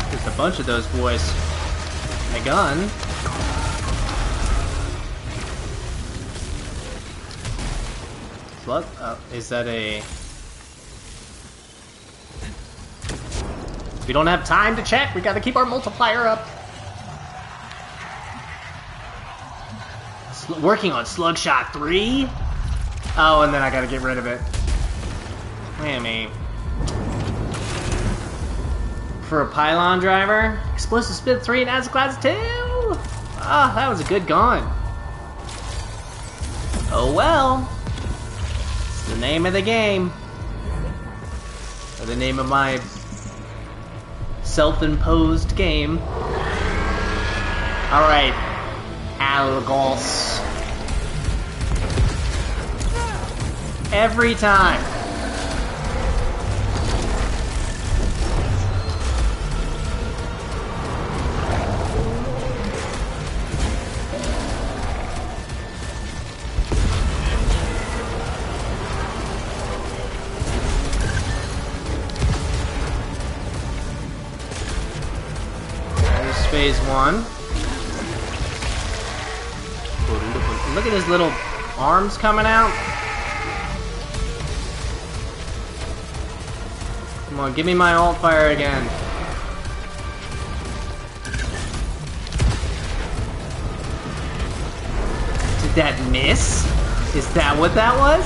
There's a bunch of those boys. My gun. What? Is that a... We don't have time to check. We gotta keep our multiplier up. Working on Slugshot 3? Oh, and then I gotta get rid of it. Whammy. For a pylon driver? Explosive Spit 3 and Acid Class 2? Ah, that was a good gun. Oh well. It's the name of the game. Or the name of my self-imposed game. Alright. Algos. Every time. There's phase 1. Look at his little arms coming out. Come on, give me my alt fire again. Did that miss? Is that what that was?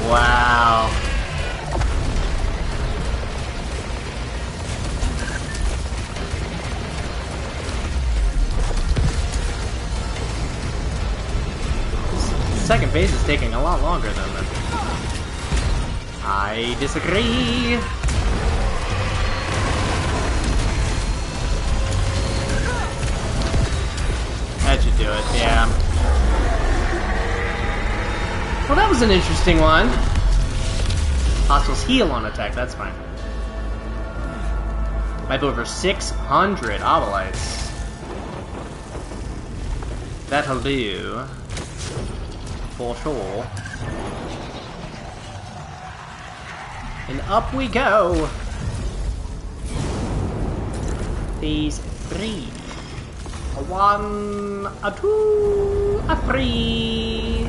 Wow. Second phase is taking a lot longer than that. I disagree. That should do it, yeah. Well, that was an interesting one. Hostiles heal on attack, that's fine. I have over 600 obolites. That'll do. For sure. And up we go. Phase 3. A 1, a 2, a 3.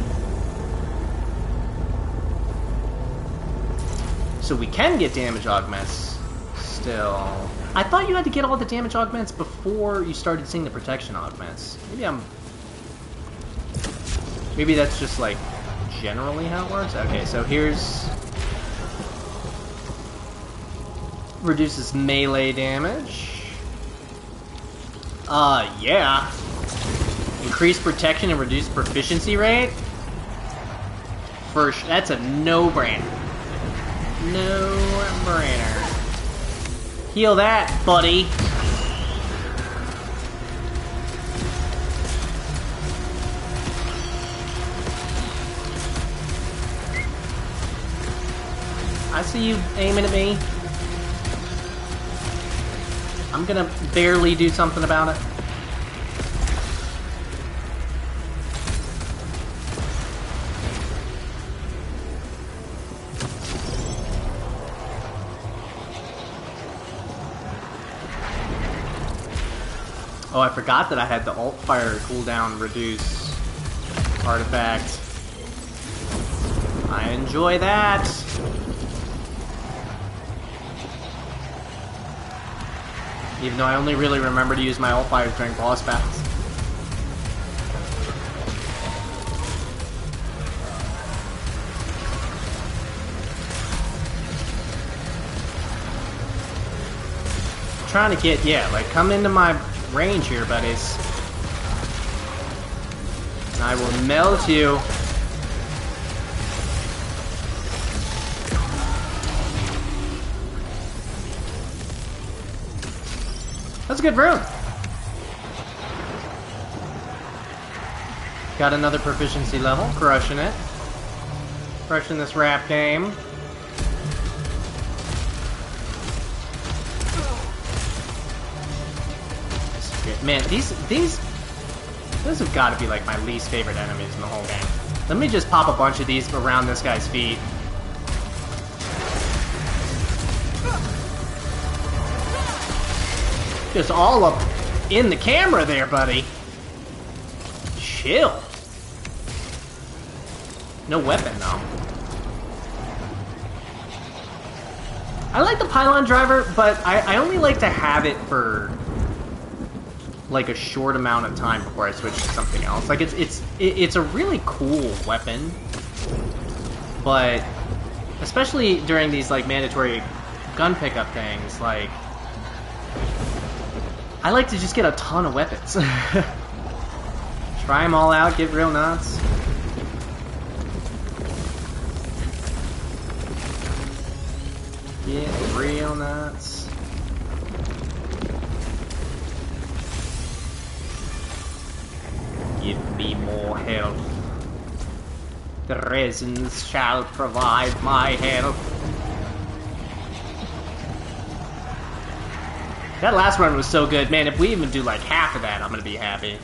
So we can get damage augments still. I thought you had to get all the damage augments before you started seeing the protection augments. Maybe that's just like generally how it works. Okay, so here's reduces melee damage. Yeah. Increase protection and reduce proficiency rate. That's a no-brainer. No-brainer. Heal that, buddy. I see you aiming at me. I'm gonna barely do something about it. Oh, I forgot that I had the alt fire cooldown reduce artifact. I enjoy that. Even though I only really remember to use my alt fires during boss battles. Trying to get, yeah, like, come into my range here, buddies. And I will melt you. That's a good room. Got another proficiency level, crushing it. Crushing this rap game. Man, these have got to be like my least favorite enemies in the whole game. Let me just pop a bunch of these around this guy's feet. Just all up in the camera there, buddy. Chill. No weapon, though. I like the pylon driver, but I only like to have it for like a short amount of time before I switch to something else. Like it's a really cool weapon, but especially during these like mandatory gun pickup things, like I like to just get a ton of weapons. Try them all out, get real nuts. Get real nuts. Give me more health. The resins shall provide my health. That last run was so good. Man, if we even do like half of that, I'm gonna be happy.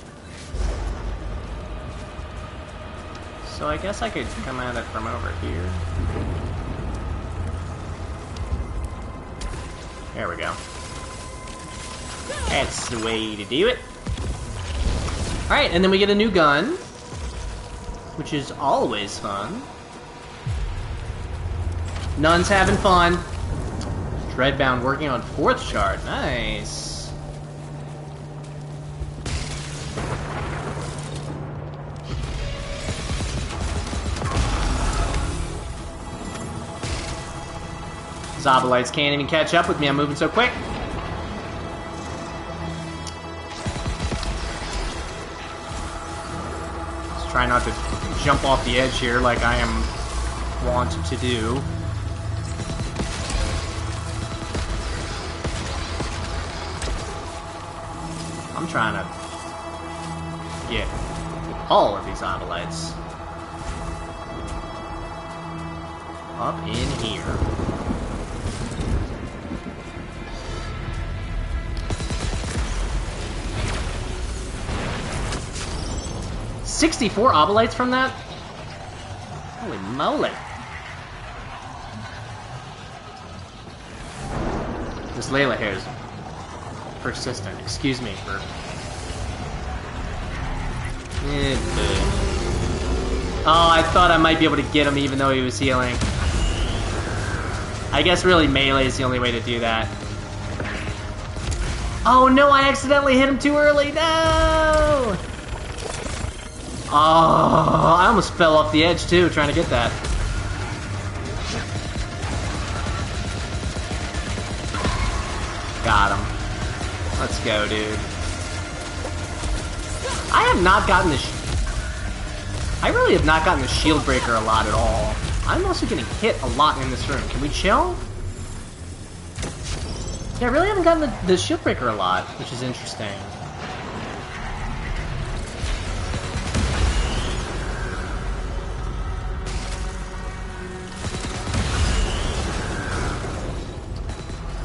So I guess I could come at it from over here. There we go. That's the way to do it. Alright, and then we get a new gun, which is always fun. Nuns having fun. Dreadbound working on 4th shard. Nice. Zobalites can't even catch up with me. I'm moving so quick. Just try not to jump off the edge here like I am wont to do. I'm trying to get all of these Zobalites up in here. $64 obolites from that? Holy moly. This Layla hair is persistent. Excuse me for... Oh, I thought I might be able to get him even though he was healing. I guess really melee is the only way to do that. Oh no, I accidentally hit him too early. No! Oh, I almost fell off the edge too, trying to get that. Got him. Let's go, dude. I have not gotten the... I really have not gotten the shield breaker a lot at all. I'm also getting hit a lot in this room. Can we chill? Yeah, I really haven't gotten the shield breaker a lot, which is interesting.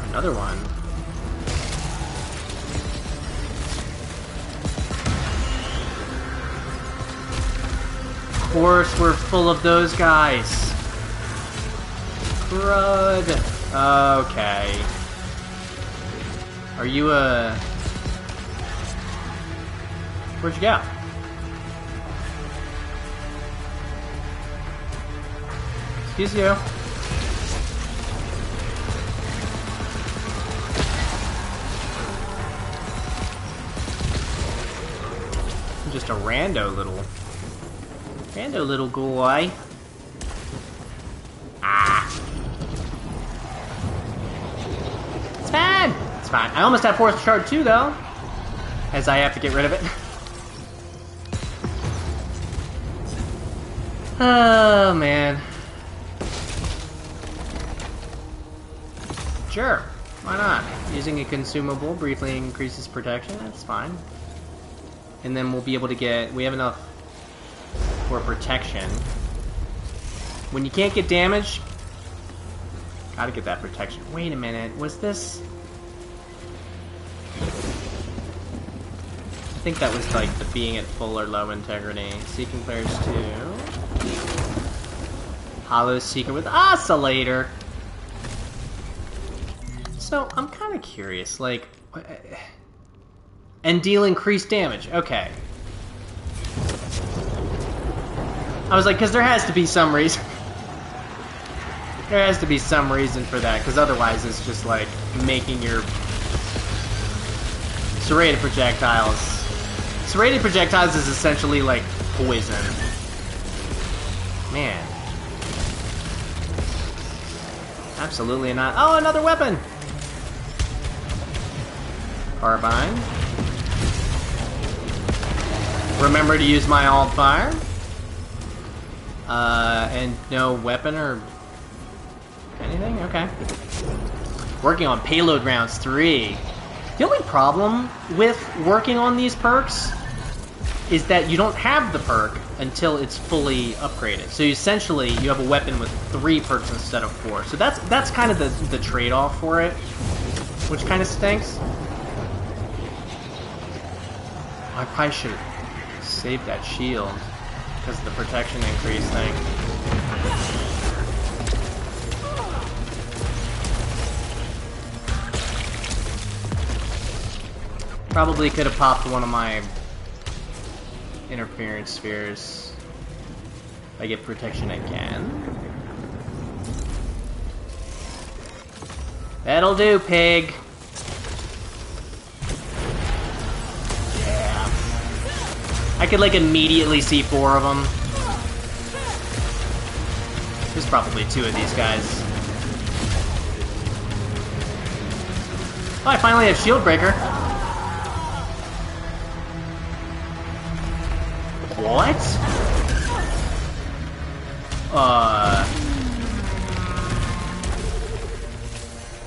Another one. Of course, we're full of those guys. Crud. Okay. Are you a... Where'd you go? Excuse you. I'm just a rando little guy. Ah. It's fine. It's fine. I almost have force shard too, though. As I have to get rid of it. Oh, man. Sure. Why not? Using a consumable briefly increases protection. That's fine. And then we'll be able to get... We have enough for protection. When you can't get damage... Gotta get that protection. Wait a minute. Was this... I think that was like the being at full or low integrity. Seeking players too. Hollow Seeker with Oscillator. So, I'm kind of curious, like... And deal increased damage. Okay. I was like, because there has to be some reason. There has to be some reason for that, because otherwise it's just like making your serrated projectiles. Serrated projectiles is essentially like poison. Man. Absolutely not. Oh, another weapon! Carbine. Remember to use my alt fire. And no weapon or anything? Okay. Working on payload rounds 3. The only problem with working on these perks is that you don't have the perk until it's fully upgraded. So essentially, you have a weapon with 3 perks instead of 4. So that's kind of the trade-off for it, which kind of stinks. I probably should have saved that shield because of the protection increase thing. Probably could have popped one of my interference spheres. I get protection again. That'll do, pig. Yeah. I could like immediately see 4 of them. There's probably 2 of these guys. Oh, I finally have Shield Breaker. What?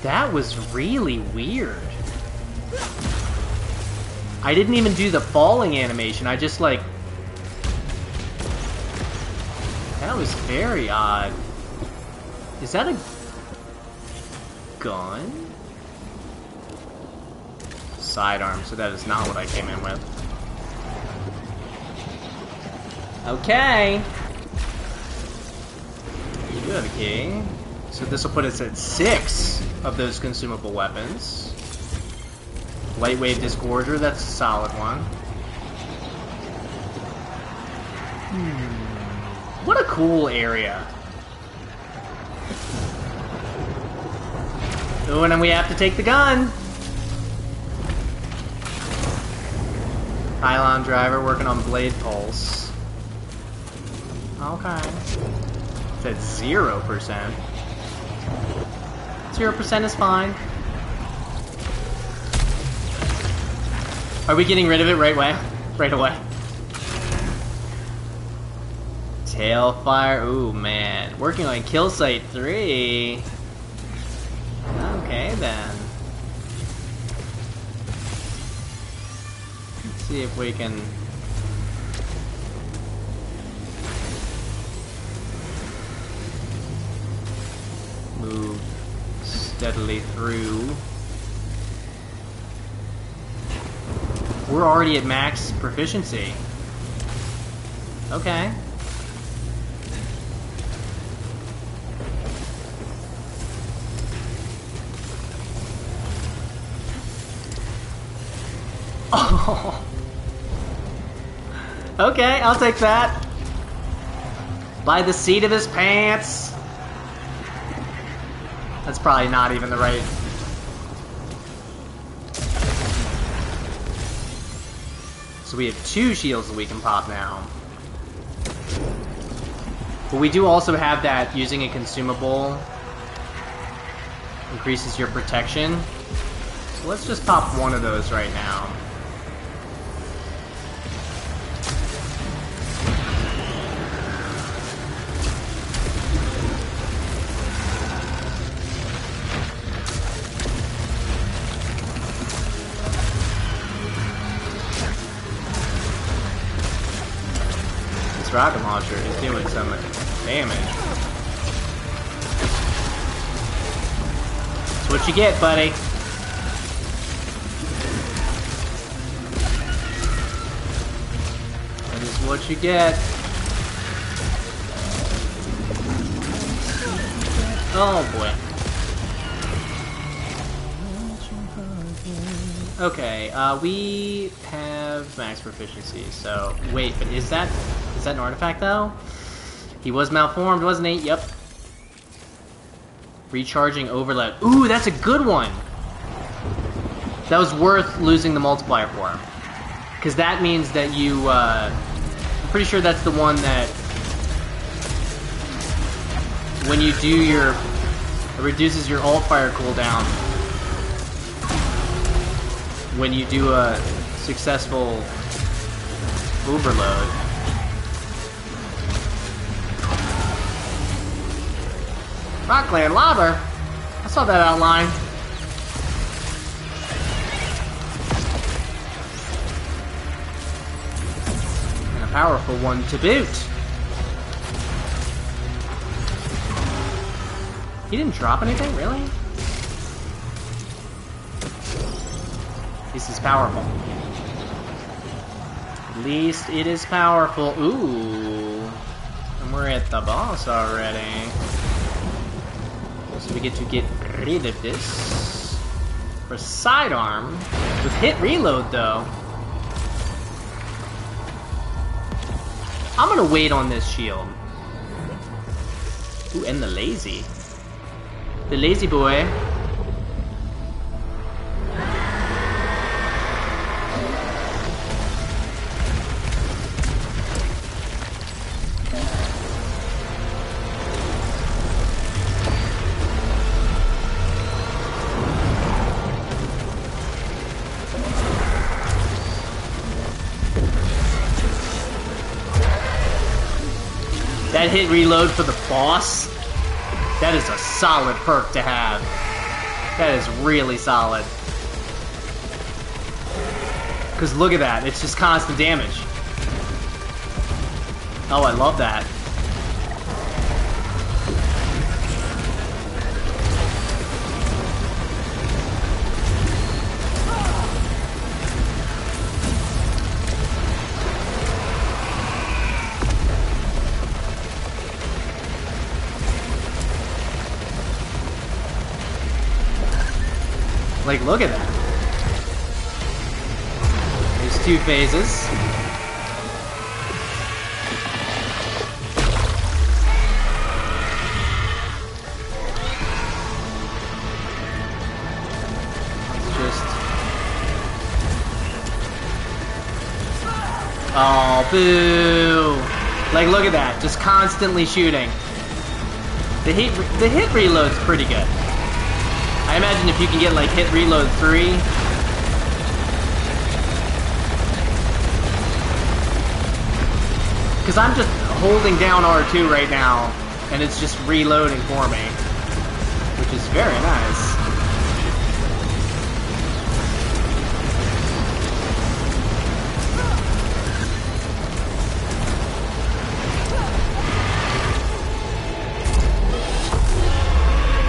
That was really weird. I didn't even do the falling animation, I just like... That was very odd. Is that a... gun? Sidearm, so that is not what I came in with. Okay. You do have a key. So this will put us at 6 of those consumable weapons. Lightweight Disgorger, that's a solid one. What a cool area. Oh, and then we have to take the gun. Pylon driver working on blade pulse. Okay. It's at 0%. 0% is fine. Are we getting rid of it right away? Right away. Tailfire. Ooh, man. Working on Kill Site 3. Okay, then. Let's see if we can... move steadily through. We're already at max proficiency. Okay. Oh. Okay, I'll take that. By the seat of his pants. That's probably not even the right... So we have 2 shields that we can pop now. But we do also have that using a consumable increases your protection. So let's just pop one of those right now. This rocket launcher is doing some damage. That's what you get, buddy. That is what you get. Oh boy. Okay, we have max proficiency, so... Wait, but is that an artifact, though? He was malformed, wasn't he? Yep. Recharging overload. Ooh, that's a good one! That was worth losing the multiplier for him. Because that means that you, I'm pretty sure that's the one that... When you do your... It reduces your alt fire cooldown. When you do a successful overload. Rockland Lobber? I saw that outline. And a powerful one to boot. He didn't drop anything, really? This is powerful. At least it is powerful. Ooh. And we're at the boss already. So we get to get rid of this. For sidearm. With hit reload, though. I'm gonna wait on this shield. Ooh, and the lazy. The lazy boy. That hit reload for the boss, that is a solid perk to have. That is really solid. Because look at that, it's just constant damage. Oh, I love that. Like, look at that. There's 2 phases. Let's just... Oh, boo! Like, look at that. Just constantly shooting. The hit reload's pretty good. I imagine if you can get, like, hit reload 3. Because I'm just holding down R2 right now, and it's just reloading for me. Which is very nice.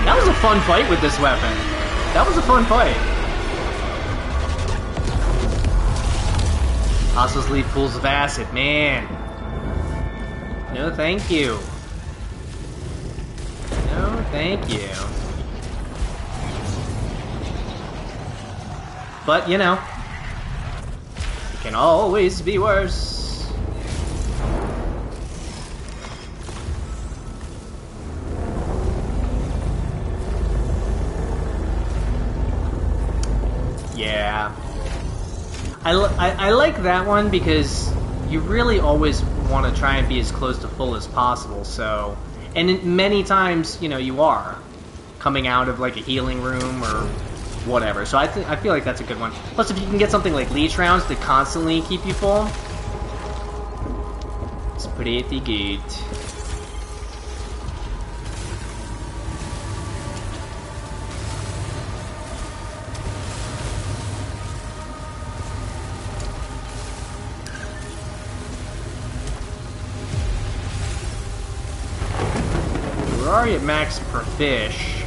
That was a fun fight with this weapon. That was a fun fight. Hostels leave pools of acid, man. No, thank you. No, thank you. But, you know, it can always be worse. Yeah. I like that one because you really always want to try and be as close to full as possible, so... And many times, you know, you are coming out of, like, a healing room or whatever. So I feel like that's a good one. Plus, if you can get something like leech rounds to constantly keep you full, it's pretty good. We're already at max per fish.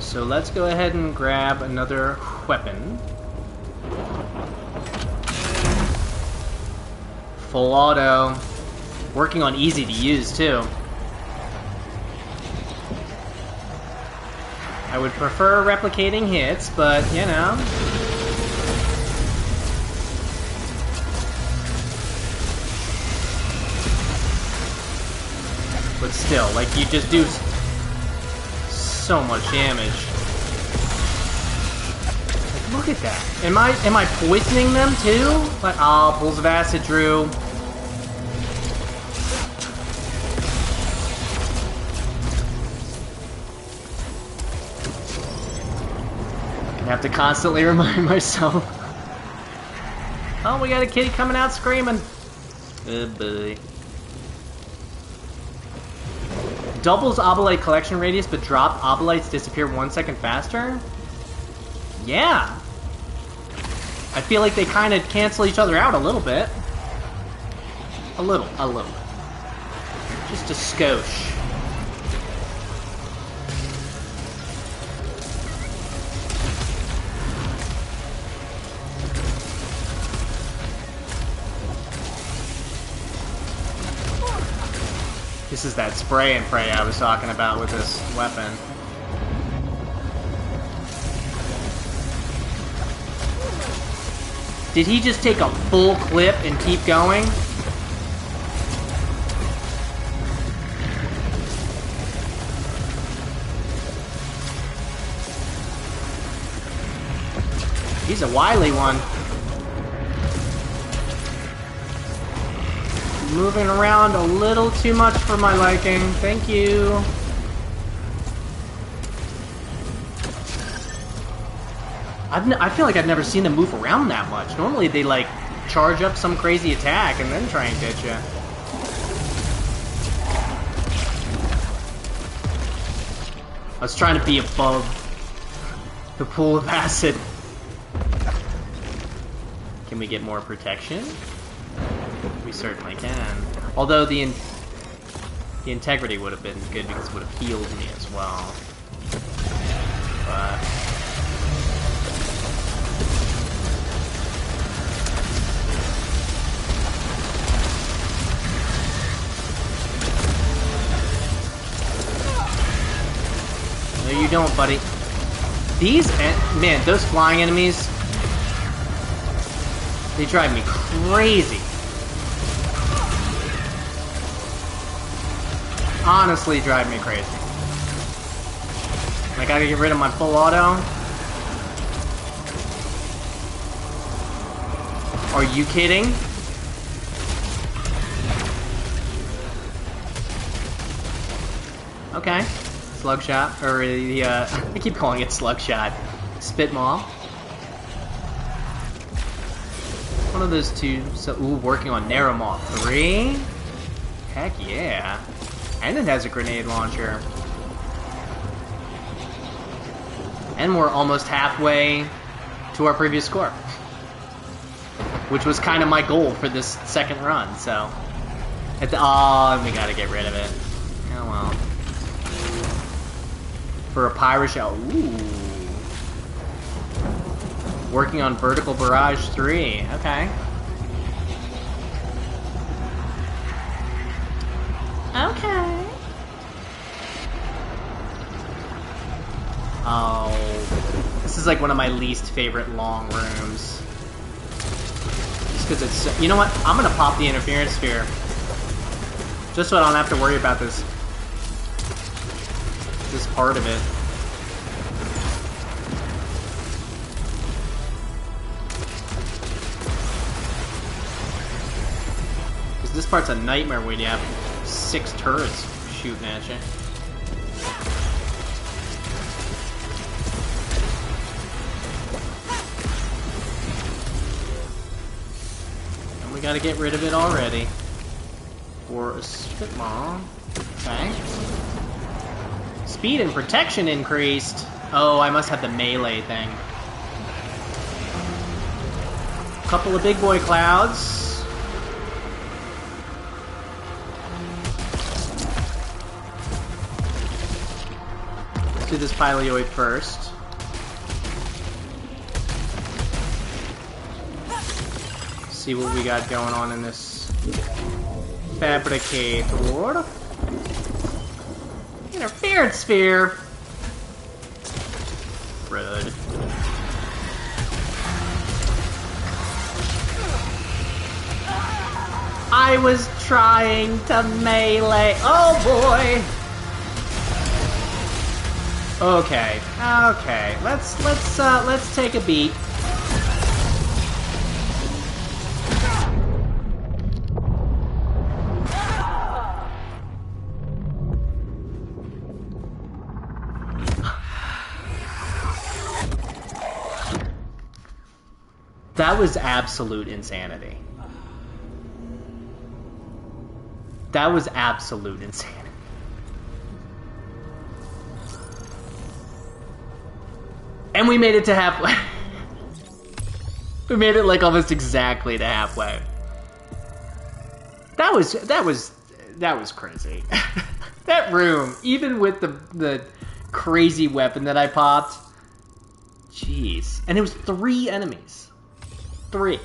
So let's go ahead and grab another weapon. Full auto. Working on easy to use, too. I would prefer replicating hits, but, you know. But still, like, you just do so much damage. Like, look at that. Am I poisoning them too? Like, oh, pools of acid, Drew. I have to constantly remind myself. Oh, we got a kitty coming out screaming. Oh boy. Doubles Obolite collection radius, but drop Obolites disappear 1 second faster? Yeah. I feel like they kind of cancel each other out a little bit. A little. Just a skosh. This is that spray and pray I was talking about with this weapon. Did he just take a full clip and keep going? He's a wily one. Moving around a little too much for my liking. Thank you. I feel like I've never seen them move around that much. Normally they, like, charge up some crazy attack and then try and get you. I was trying to be above the pool of acid. Can we get more protection? We certainly can. Although the integrity would have been good because it would have healed me as well. But no, you don't, buddy. These man, those flying enemies, they drive me crazy. Honestly drive me crazy. I gotta get rid of my full auto. Are you kidding? Okay. Slug shot. Or the, I keep calling it slug shot. Spit maw. One of those two. So, ooh, working on narrow maw 3? Heck yeah. And it has a grenade launcher. And we're almost halfway to our previous score. Which was kind of my goal for this second run, so... oh, we gotta get rid of it. Oh well. For a pyro shell. Ooh. Working on Vertical Barrage 3. Okay. Okay. Oh, this is like one of my least favorite long rooms. Just because it's... You know what? I'm gonna pop the interference sphere. Just so I don't have to worry about this part of it. Because this part's a nightmare when you have 6 turrets shooting at you. And we gotta get rid of it already. For a spitball. Okay. Speed and protection increased. Oh, I must have the melee thing. Couple of big boy clouds. Let's do this Pileoid first. See what we got going on in this Fabricator. Interference sphere. Rude. I was trying to melee. Oh boy. Okay. Okay. Let's take a beat. That was absolute insanity. That was absolute insanity. And we made it to halfway. We made it like almost exactly to halfway. That was crazy. That room, even with the crazy weapon that I popped. Jeez. And it was 3 enemies. 3.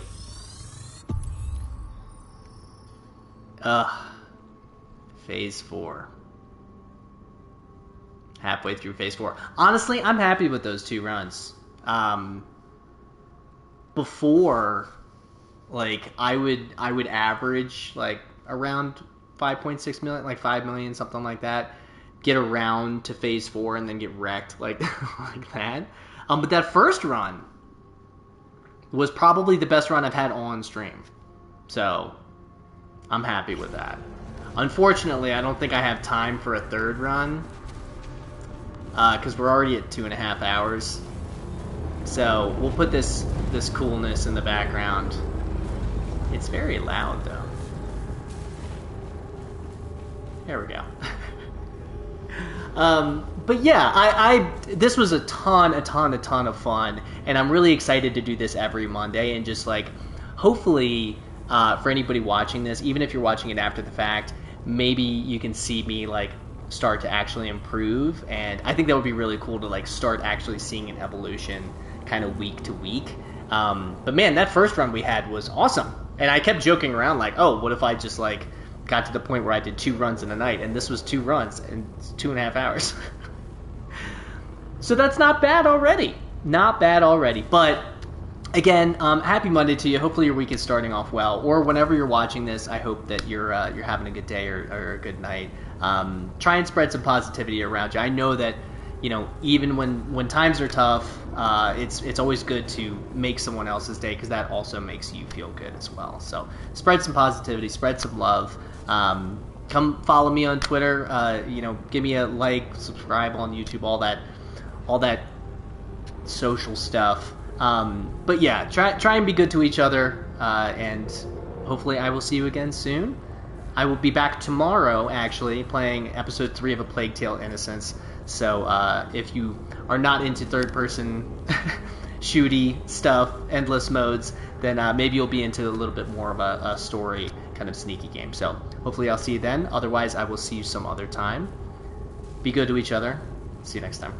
Phase 4. Halfway through Phase 4. Honestly, I'm happy with those 2 runs. Before, like, I would average, like, around 5.6 million, like 5 million, something like that. Get around to Phase 4 and then get wrecked, like, like that. But that first run was probably the best run I've had on stream. So, I'm happy with that. Unfortunately, I don't think I have time for a 3rd run. Because we're already at 2.5 hours. So, we'll put this coolness in the background. It's very loud, though. There we go. But yeah, this was a ton of fun, and I'm really excited to do this every Monday, and just like, hopefully, for anybody watching this, even if you're watching it after the fact, maybe you can see me like start to actually improve, and I think that would be really cool to like start actually seeing an evolution kind of week to week. But man, that first run we had was awesome, and I kept joking around like, oh, what if I just like got to the point where I did 2 runs in a night, and this was 2 runs in 2.5 hours. So that's not bad already. Not bad already. But again, happy Monday to you. Hopefully your week is starting off well. Or whenever you're watching this, I hope that you're having a good day or a good night. Try and spread some positivity around you. I know that, you know, even when times are tough, it's always good to make someone else's day, because that also makes you feel good as well. So spread some positivity, spread some love. Come follow me on Twitter. You know, give me a like, subscribe on YouTube, all that social stuff. But yeah, try and be good to each other, and hopefully I will see you again soon. I will be back tomorrow, actually, playing episode 3 of A Plague Tale: Innocence. So if you are not into third-person shooty stuff, endless modes, then maybe you'll be into a little bit more of a story kind of sneaky game. So hopefully I'll see you then. Otherwise, I will see you some other time. Be good to each other. See you next time.